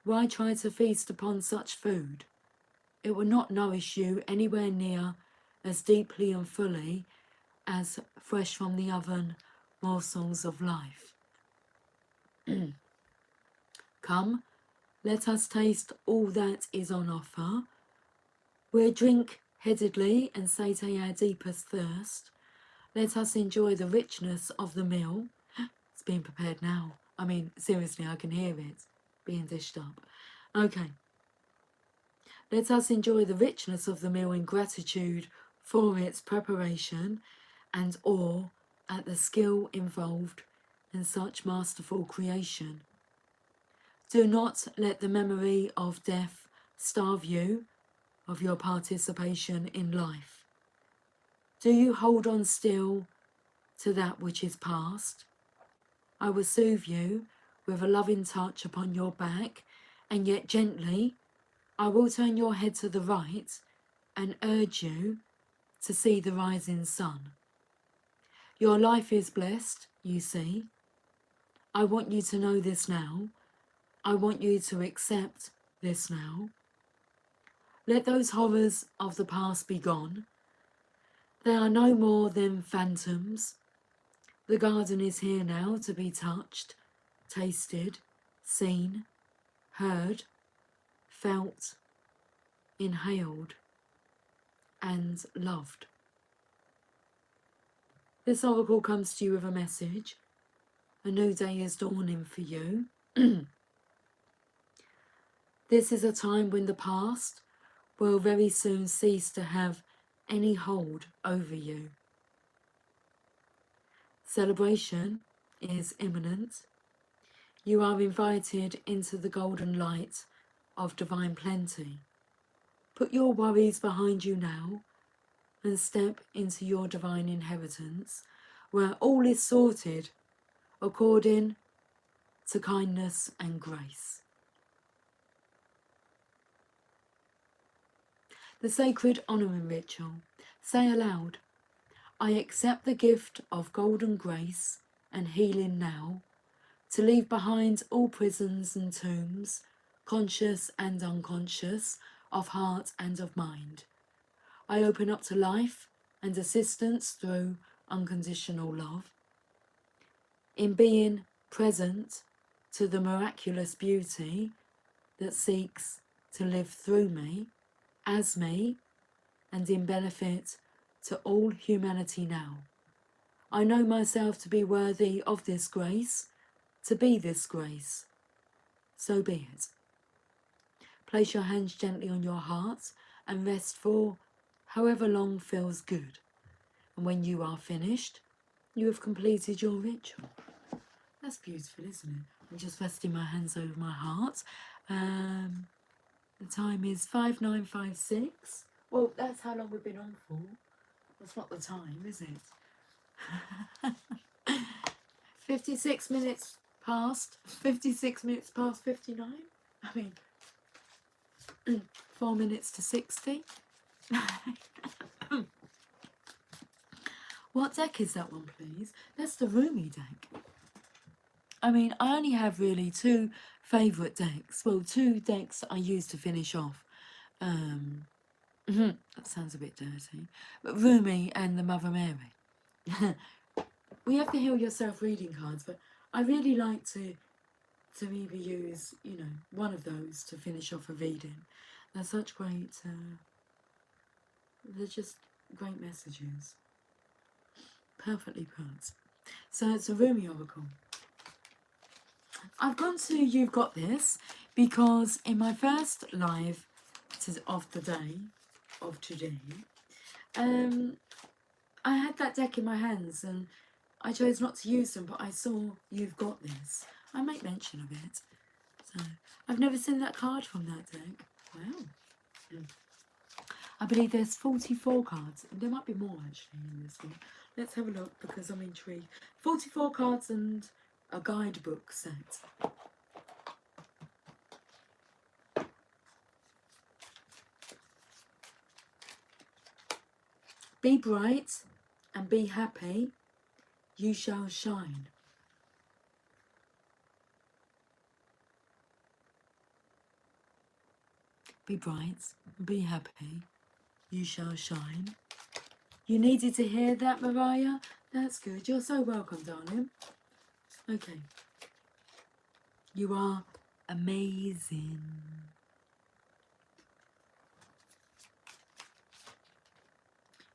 Why try to feast upon such food? It will not nourish you anywhere near as deeply and fully as fresh from the oven morsels of life. Come, let us taste all that is on offer. We'll drink headedly and sate our deepest thirst. Let us enjoy the richness of the meal. It's being prepared now. I mean, seriously, I can hear it being dished up. Okay. Let us enjoy the richness of the meal in gratitude for its preparation and awe at the skill involved in such masterful creation. Do not let the memory of death starve you of your participation in life. Do you hold on still to that which is past? I will soothe you with a loving touch upon your back, and yet gently I will turn your head to the right and urge you to see the rising sun. Your life is blessed, you see. I want you to know this now. I want you to accept this now. Let those horrors of the past be gone. They are no more than phantoms. The garden is here now to be touched, tasted, seen, heard, felt, inhaled, and loved. This oracle comes to you with a message. A new day is dawning for you. This is a time when the past will very soon cease to have any hold over you. Celebration is imminent. You are invited into the golden light of divine plenty. Put your worries behind you now and step into your divine inheritance, where all is sorted according to kindness and grace. The sacred honouring ritual. Say aloud, I accept the gift of golden grace and healing now, to leave behind all prisons and tombs, conscious and unconscious, of heart and of mind. I open up to life and assistance through unconditional love. In being present to the miraculous beauty that seeks to live through me, as me, and in benefit to all humanity now. I know myself to be worthy of this grace, to be this grace. So be it. Place your hands gently on your heart and rest for however long feels good. And when you are finished, you have completed your ritual. That's beautiful, isn't it? I'm just resting my hands over my heart. The time is 5956. Well, that's how long we've been on for. That's not the time, is it? 56 minutes past. 56 minutes past 59. I mean, 4 minutes to 60. What deck is that one, please? That's the Rumi deck. I mean, I only have really two favourite decks. Well, two decks I use to finish off. That sounds a bit dirty. But Rumi and the Mother Mary. We have the Heal Yourself reading cards, but I really like to either use, you know, one of those to finish off a reading. They're such great, they're just great messages. Perfectly put. So it's a Rumi Oracle. I've gone to You've Got This because in my first live of the day, of today, I had that deck in my hands and I chose not to use them, but I saw You've Got This. I make mention of it. So I've never seen that card from that deck. Wow. I believe there's 44 cards. There might be more actually in this one. Let's have a look because I'm intrigued. 44 cards and a guidebook set. Be bright and be happy. You shall shine. Be bright and be happy. You shall shine. You needed to hear that, Mariah? That's good. You're so welcome, darling. Okay. You are amazing.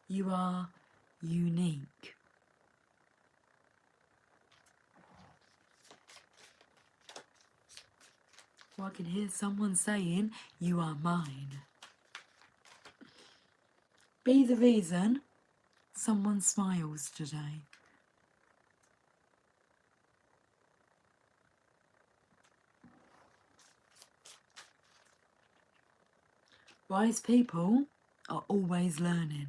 You are unique. Well, I can hear someone saying, you are mine. Be the reason someone smiles today. Wise people are always learning.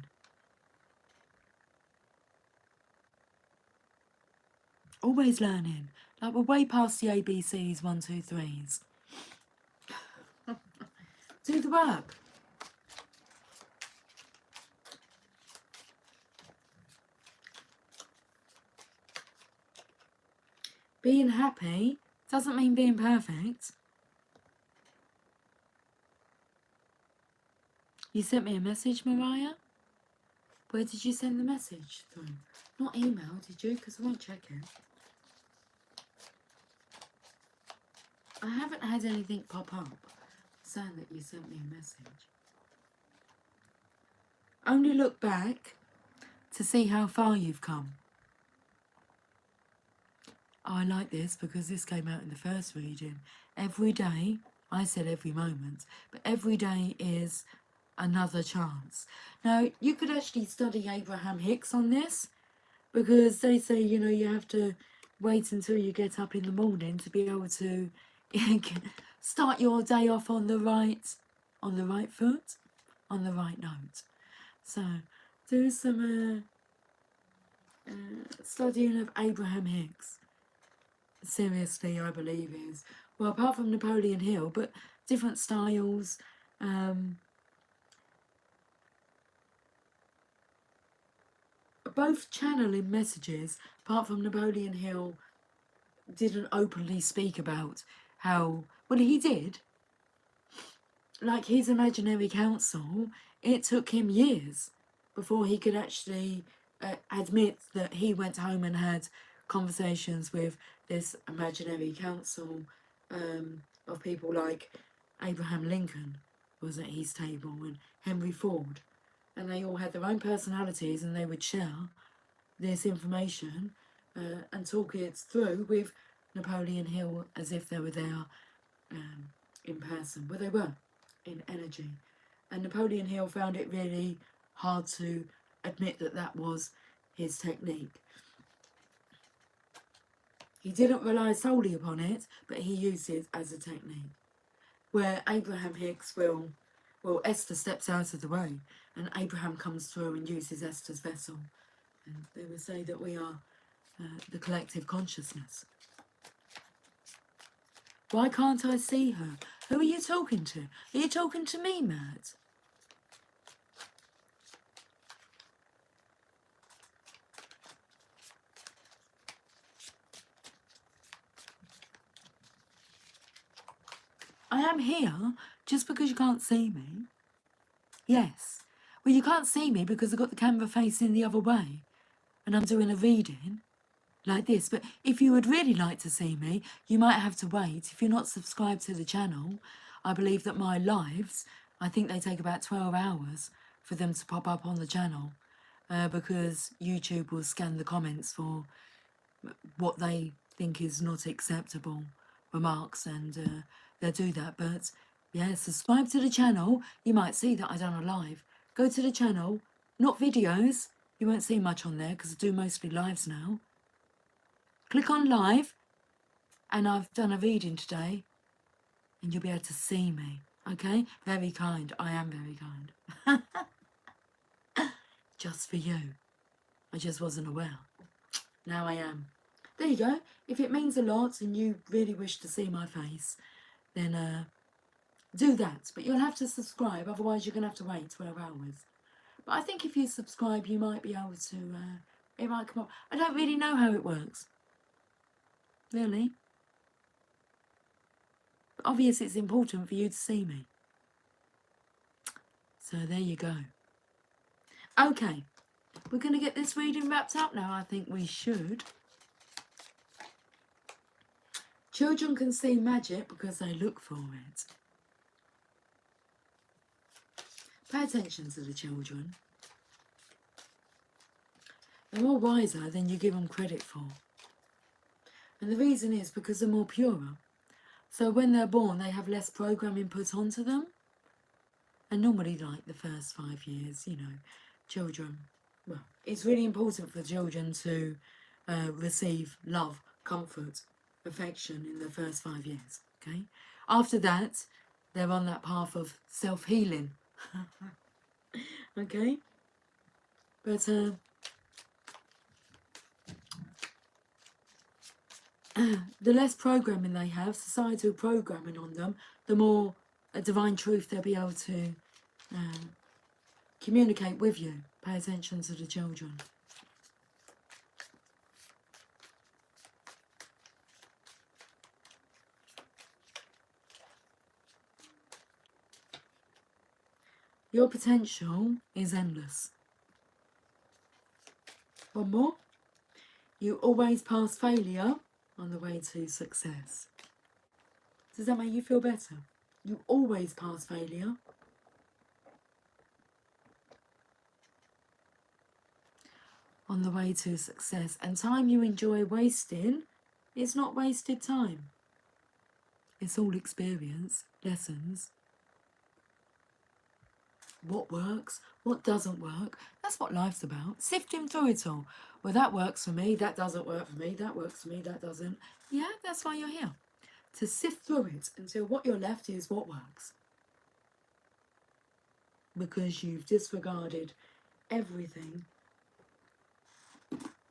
Always learning. Like we're way past the ABCs, 1, 2, 3s. Do the work. Being happy doesn't mean being perfect. You sent me a message, Mariah? Where did you send the message through? Not email, did you? Because I won't check it. I haven't had anything pop up saying that you sent me a message. Only look back to see how far you've come. Oh, I like this because this came out in the first reading. Every day, I said every moment, but every day is another chance. Now, you could actually study Abraham Hicks on this because they say, you know, you have to wait until you get up in the morning to be able to start your day off on the right foot, on the right note. So, do some studying of Abraham Hicks. Seriously, I believe is, well, apart from Napoleon Hill, but different styles. Both channeling messages, apart from Napoleon Hill, didn't openly speak about how, well, he did. Like his imaginary council, it took him years before he could actually admit that he went home and had conversations with this imaginary council of people like Abraham Lincoln was at his table and Henry Ford, and they all had their own personalities and they would share this information and talk it through with Napoleon Hill as if they were there in person. Well, they were in energy, and Napoleon Hill found it really hard to admit that that was his technique. He didn't rely solely upon it, but he used it as a technique. Where Abraham Hicks will, Esther steps out of the way and Abraham comes through and uses Esther's vessel And they would say that we are the collective consciousness. Why can't I see her? Who are you talking to? Are you talking to me, Matt? I am here just because you can't see me. Yes. Well, you can't see me because I've got the camera facing the other way and I'm doing a reading like this. But if you would really like to see me, you might have to wait. If you're not subscribed to the channel, I believe that my lives, I think they take about 12 hours for them to pop up on the channel because YouTube will scan the comments for what they think is not acceptable remarks, and they'll do that. But yeah, subscribe to the channel. You might see that I done a live. Go to the channel, not videos. You won't see much on there because I do mostly lives now. Click on live, and I've done a reading today, and you'll be able to see me. Okay? Very kind. I am very kind. Just for you. I just wasn't aware. Now I am. There you go. If it means a lot and you really wish to see my face, then do that. But you'll have to subscribe, otherwise you're going to have to wait 12 hours. But I think if you subscribe, you might be able to, it might come up. I don't really know how it works. Really. But obviously it's important for you to see me. So there you go. Okay. We're going to get this reading wrapped up now. I think we should. Children can see magic because they look for it. Pay attention to the children. They're more wiser than you give them credit for. And the reason is because they're more purer. So when they're born, they have less programming put onto them. And normally, like the first 5 years, you know, children, well, it's really important for children to receive love, comfort, affection in the first 5 years, okay? After that, they're on that path of self-healing, okay? But the less programming they have, societal programming on them, the more divine truth they'll be able to communicate with you. Pay attention to the children. Your potential is endless. One more. You always pass failure on the way to success. Does that make you feel better? You always pass failure. On the way to success. And time you enjoy wasting is not wasted time. It's all experience, lessons. What works, what doesn't work. That's what life's about. Sifting through it all. Well, that works for me, that doesn't work for me, that works for me, that doesn't. Yeah, that's why you're here. To sift through it until what you're left is what works. Because you've disregarded everything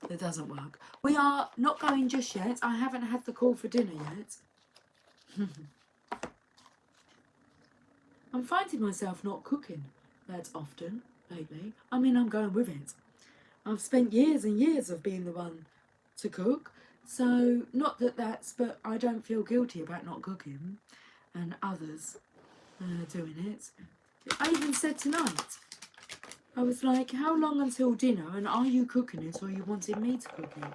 that doesn't work. We are not going just yet. I haven't had the call for dinner yet. I'm finding myself not cooking that often lately. I mean, I'm going with it. I've spent years and years of being the one to cook. So, not that that's, but I don't feel guilty about not cooking and others doing it. I even said tonight, I was like, how long until dinner, and are you cooking it or are you wanting me to cook it?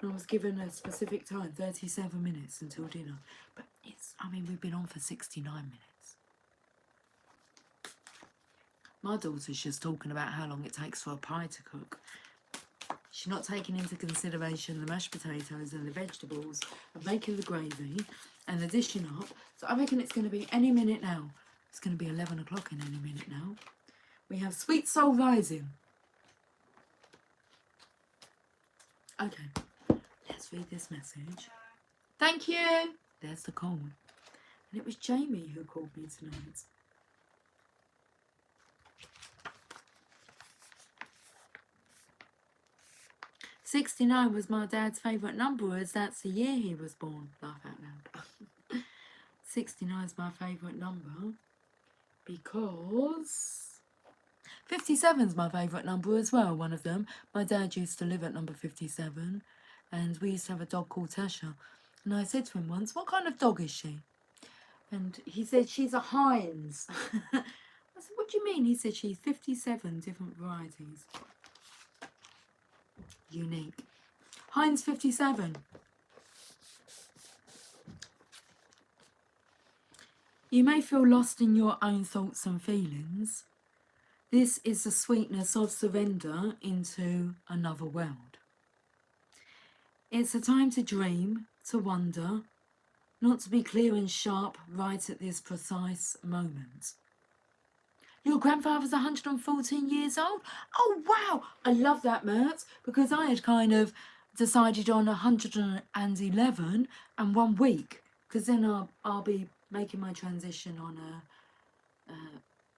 And I was given a specific time, 37 minutes until dinner. But it's, I mean, we've been on for 69 minutes. My daughter's just talking about how long it takes for a pie to cook. She's not taking into consideration the mashed potatoes and the vegetables and making the gravy and the dishing up. So I reckon it's going to be any minute now. It's going to be 11 o'clock in any minute now. We have Sweet Soul Rising. Okay, let's read this message. Thank you. There's the call. And it was Jamie who called me tonight. 69 was my dad's favourite number, as that's the year he was born. Laugh out loud. 69 is my favourite number because 57 is my favourite number as well, one of them. My dad used to live at number 57, and we used to have a dog called Tasha. And I said to him once, what kind of dog is she? And he said, she's a Heinz. I said, what do you mean? He said, she's 57 different varieties. Unique. Heinz 57. You may feel lost in your own thoughts and feelings. This is the sweetness of surrender into another world. It's a time to dream, to wonder, not to be clear and sharp right at this precise moment. Your grandfather's 114 years old? Oh, wow! I love that, Mert, because I had kind of decided on 111 and 1 week, because then I'll be making my transition on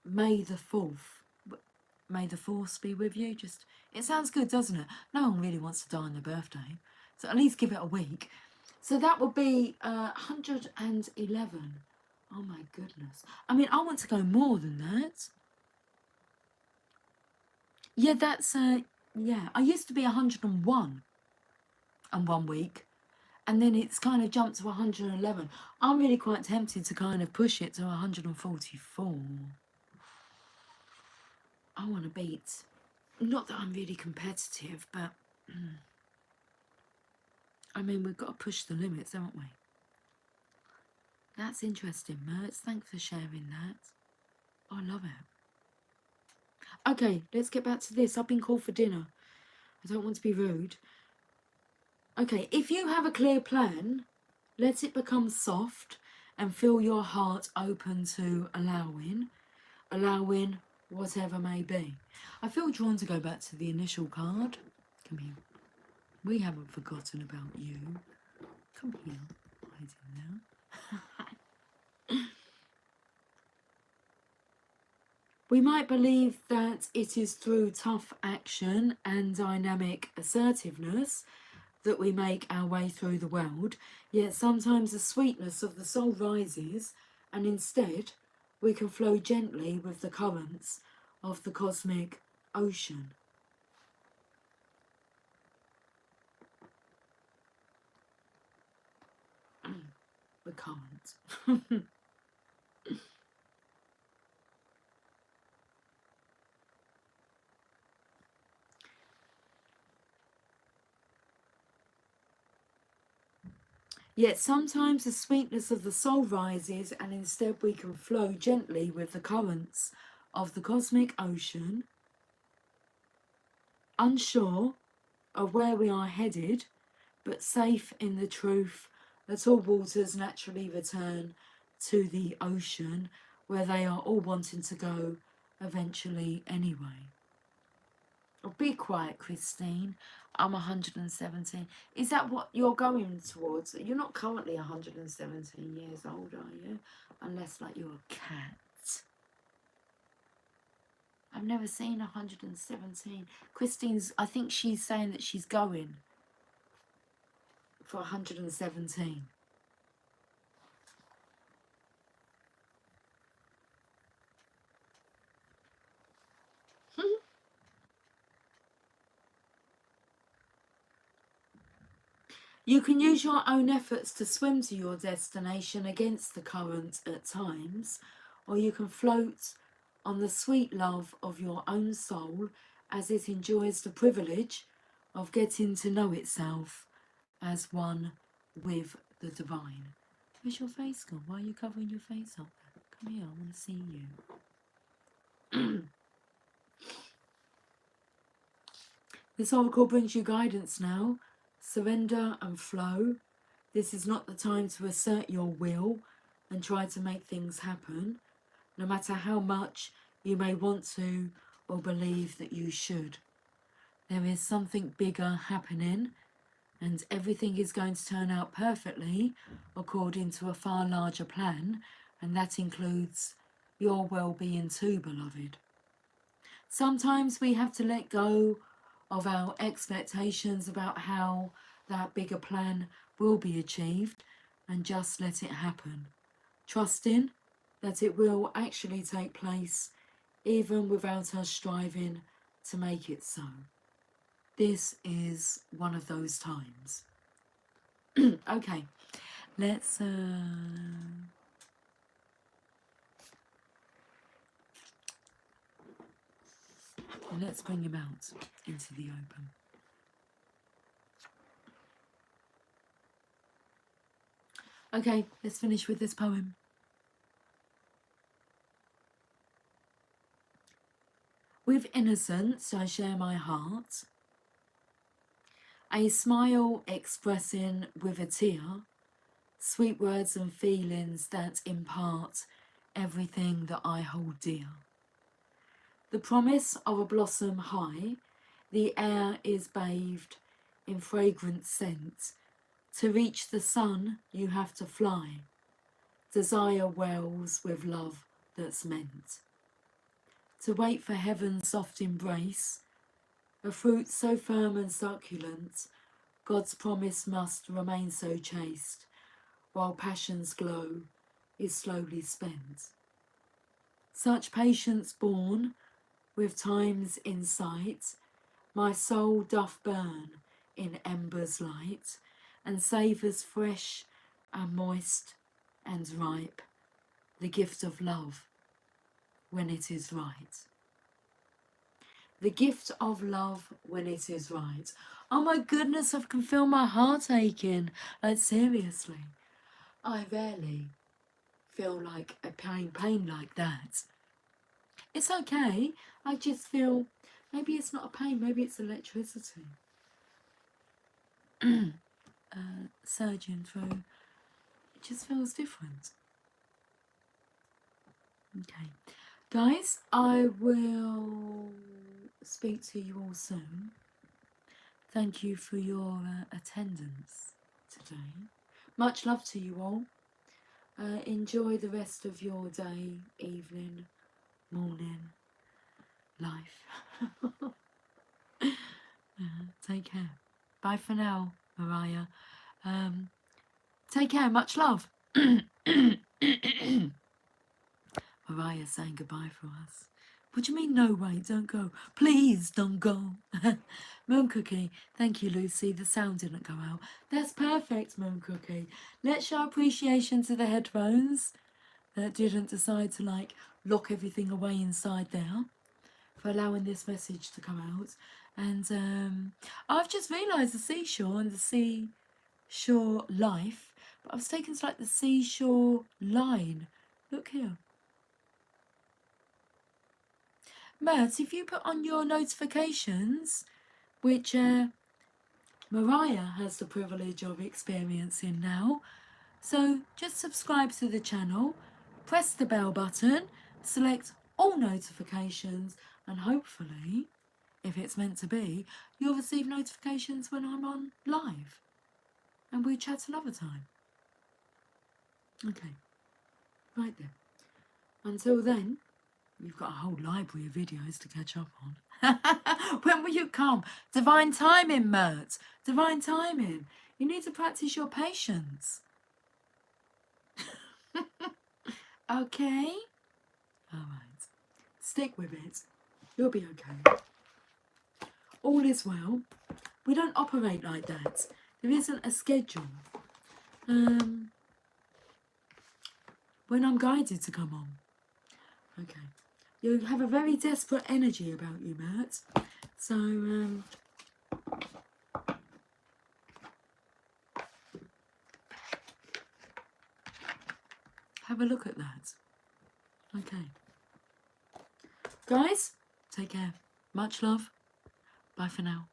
May the 4th. May the Force be with you. Just, it sounds good, doesn't it? No one really wants to die on their birthday, so at least give it a week. So that would be 111. Oh my goodness. I mean, I want to go more than that. Yeah, that's, yeah. I used to be 101 and 1 week. And then it's kind of jumped to 111. I'm really quite tempted to kind of push it to 144. I want to beat. Not that I'm really competitive, but... I mean, we've got to push the limits, haven't we? That's interesting, Mertz. Thanks for sharing that. I love it. Okay, let's get back to this. I've been called for dinner. I don't want to be rude. Okay, if you have a clear plan, let it become soft and feel your heart open to allowing whatever may be. I feel drawn to go back to the initial card. Come here. We haven't forgotten about you. Come here. Hide in there. We might believe that it is through tough action and dynamic assertiveness that we make our way through the world, yet sometimes the sweetness of the soul rises, and instead we can flow gently with the currents of the cosmic ocean. The current. Yet sometimes the sweetness of the soul rises, and instead we can flow gently with the currents of the cosmic ocean, unsure of where we are headed, but safe in the truth that all waters naturally return to the ocean, where they are all wanting to go eventually anyway. Oh, be quiet, Christine. I'm 117. Is that what you're going towards? You're not currently 117 years old, are you? Unless, like, you're a cat. I've never seen 117. Christine's, I think she's saying that she's going for 117. You can use your own efforts to swim to your destination against the current at times, or you can float on the sweet love of your own soul as it enjoys the privilege of getting to know itself as one with the divine. Where's your face gone? Why are you covering your face up there? Come here, I want to see you. This oracle brings you guidance now. Surrender and flow. This is not the time to assert your will and try to make things happen, no matter how much you may want to or believe that you should. There is something bigger happening, and everything is going to turn out perfectly according to a far larger plan, and that includes your well-being too, beloved. Sometimes we have to let go of our expectations about how that bigger plan will be achieved, and just let it happen, trusting that it will actually take place even without us striving to make it so. This is one of those times. Okay, let's bring him out into the open. Okay, let's finish with this poem. With innocence I share my heart, a smile expressing with a tear, sweet words and feelings that impart everything that I hold dear. The promise of a blossom high, the air is bathed in fragrant scent. To reach the sun you have to fly, desire wells with love that's meant. To wait for heaven's soft embrace, a fruit so firm and succulent, God's promise must remain so chaste, while passion's glow is slowly spent. Such patience born, with time's insight, my soul doth burn in embers light, and savours fresh and moist and ripe, the gift of love when it is right. The gift of love when it is right. Oh my goodness, I can feel my heart aching. Like seriously, I rarely feel like a pain like that. It's okay, I just feel, maybe it's not a pain, maybe it's electricity. Surging through, it just feels different. Okay, guys, I will speak to you all soon. Thank you for your attendance today. Much love to you all. Enjoy the rest of your day, evening, morning, life. Take care. Bye for now, Mariah. Take care. Much love. Mariah's saying goodbye for us. What do you mean, no, wait, don't go. Please don't go. Moon Cookie. Thank you, Lucy. The sound didn't go out. That's perfect, Moon Cookie. Let's show appreciation to the headphones that didn't decide to, like, lock everything away inside there, for allowing this message to come out. And I've just realised the seashore and the seashore life, but I was taken to, like, the seashore line. Look here. Mert, if you put on your notifications, which Mariah has the privilege of experiencing now, so just subscribe to the channel, press the bell button, select all notifications, and hopefully, if it's meant to be, you'll receive notifications when I'm on live. And we'll chat another time. Okay, right then. Until then, you've got a whole library of videos to catch up on. When will you come? Divine timing, Mert. Divine timing. You need to practice your patience. Okay? Alright. Stick with it. You'll be okay. All is well. We don't operate like that. There isn't a schedule. When I'm guided to come on. Okay. You have a very desperate energy about you, Mert. So, have a look at that. Okay. Guys, take care. Much love. Bye for now.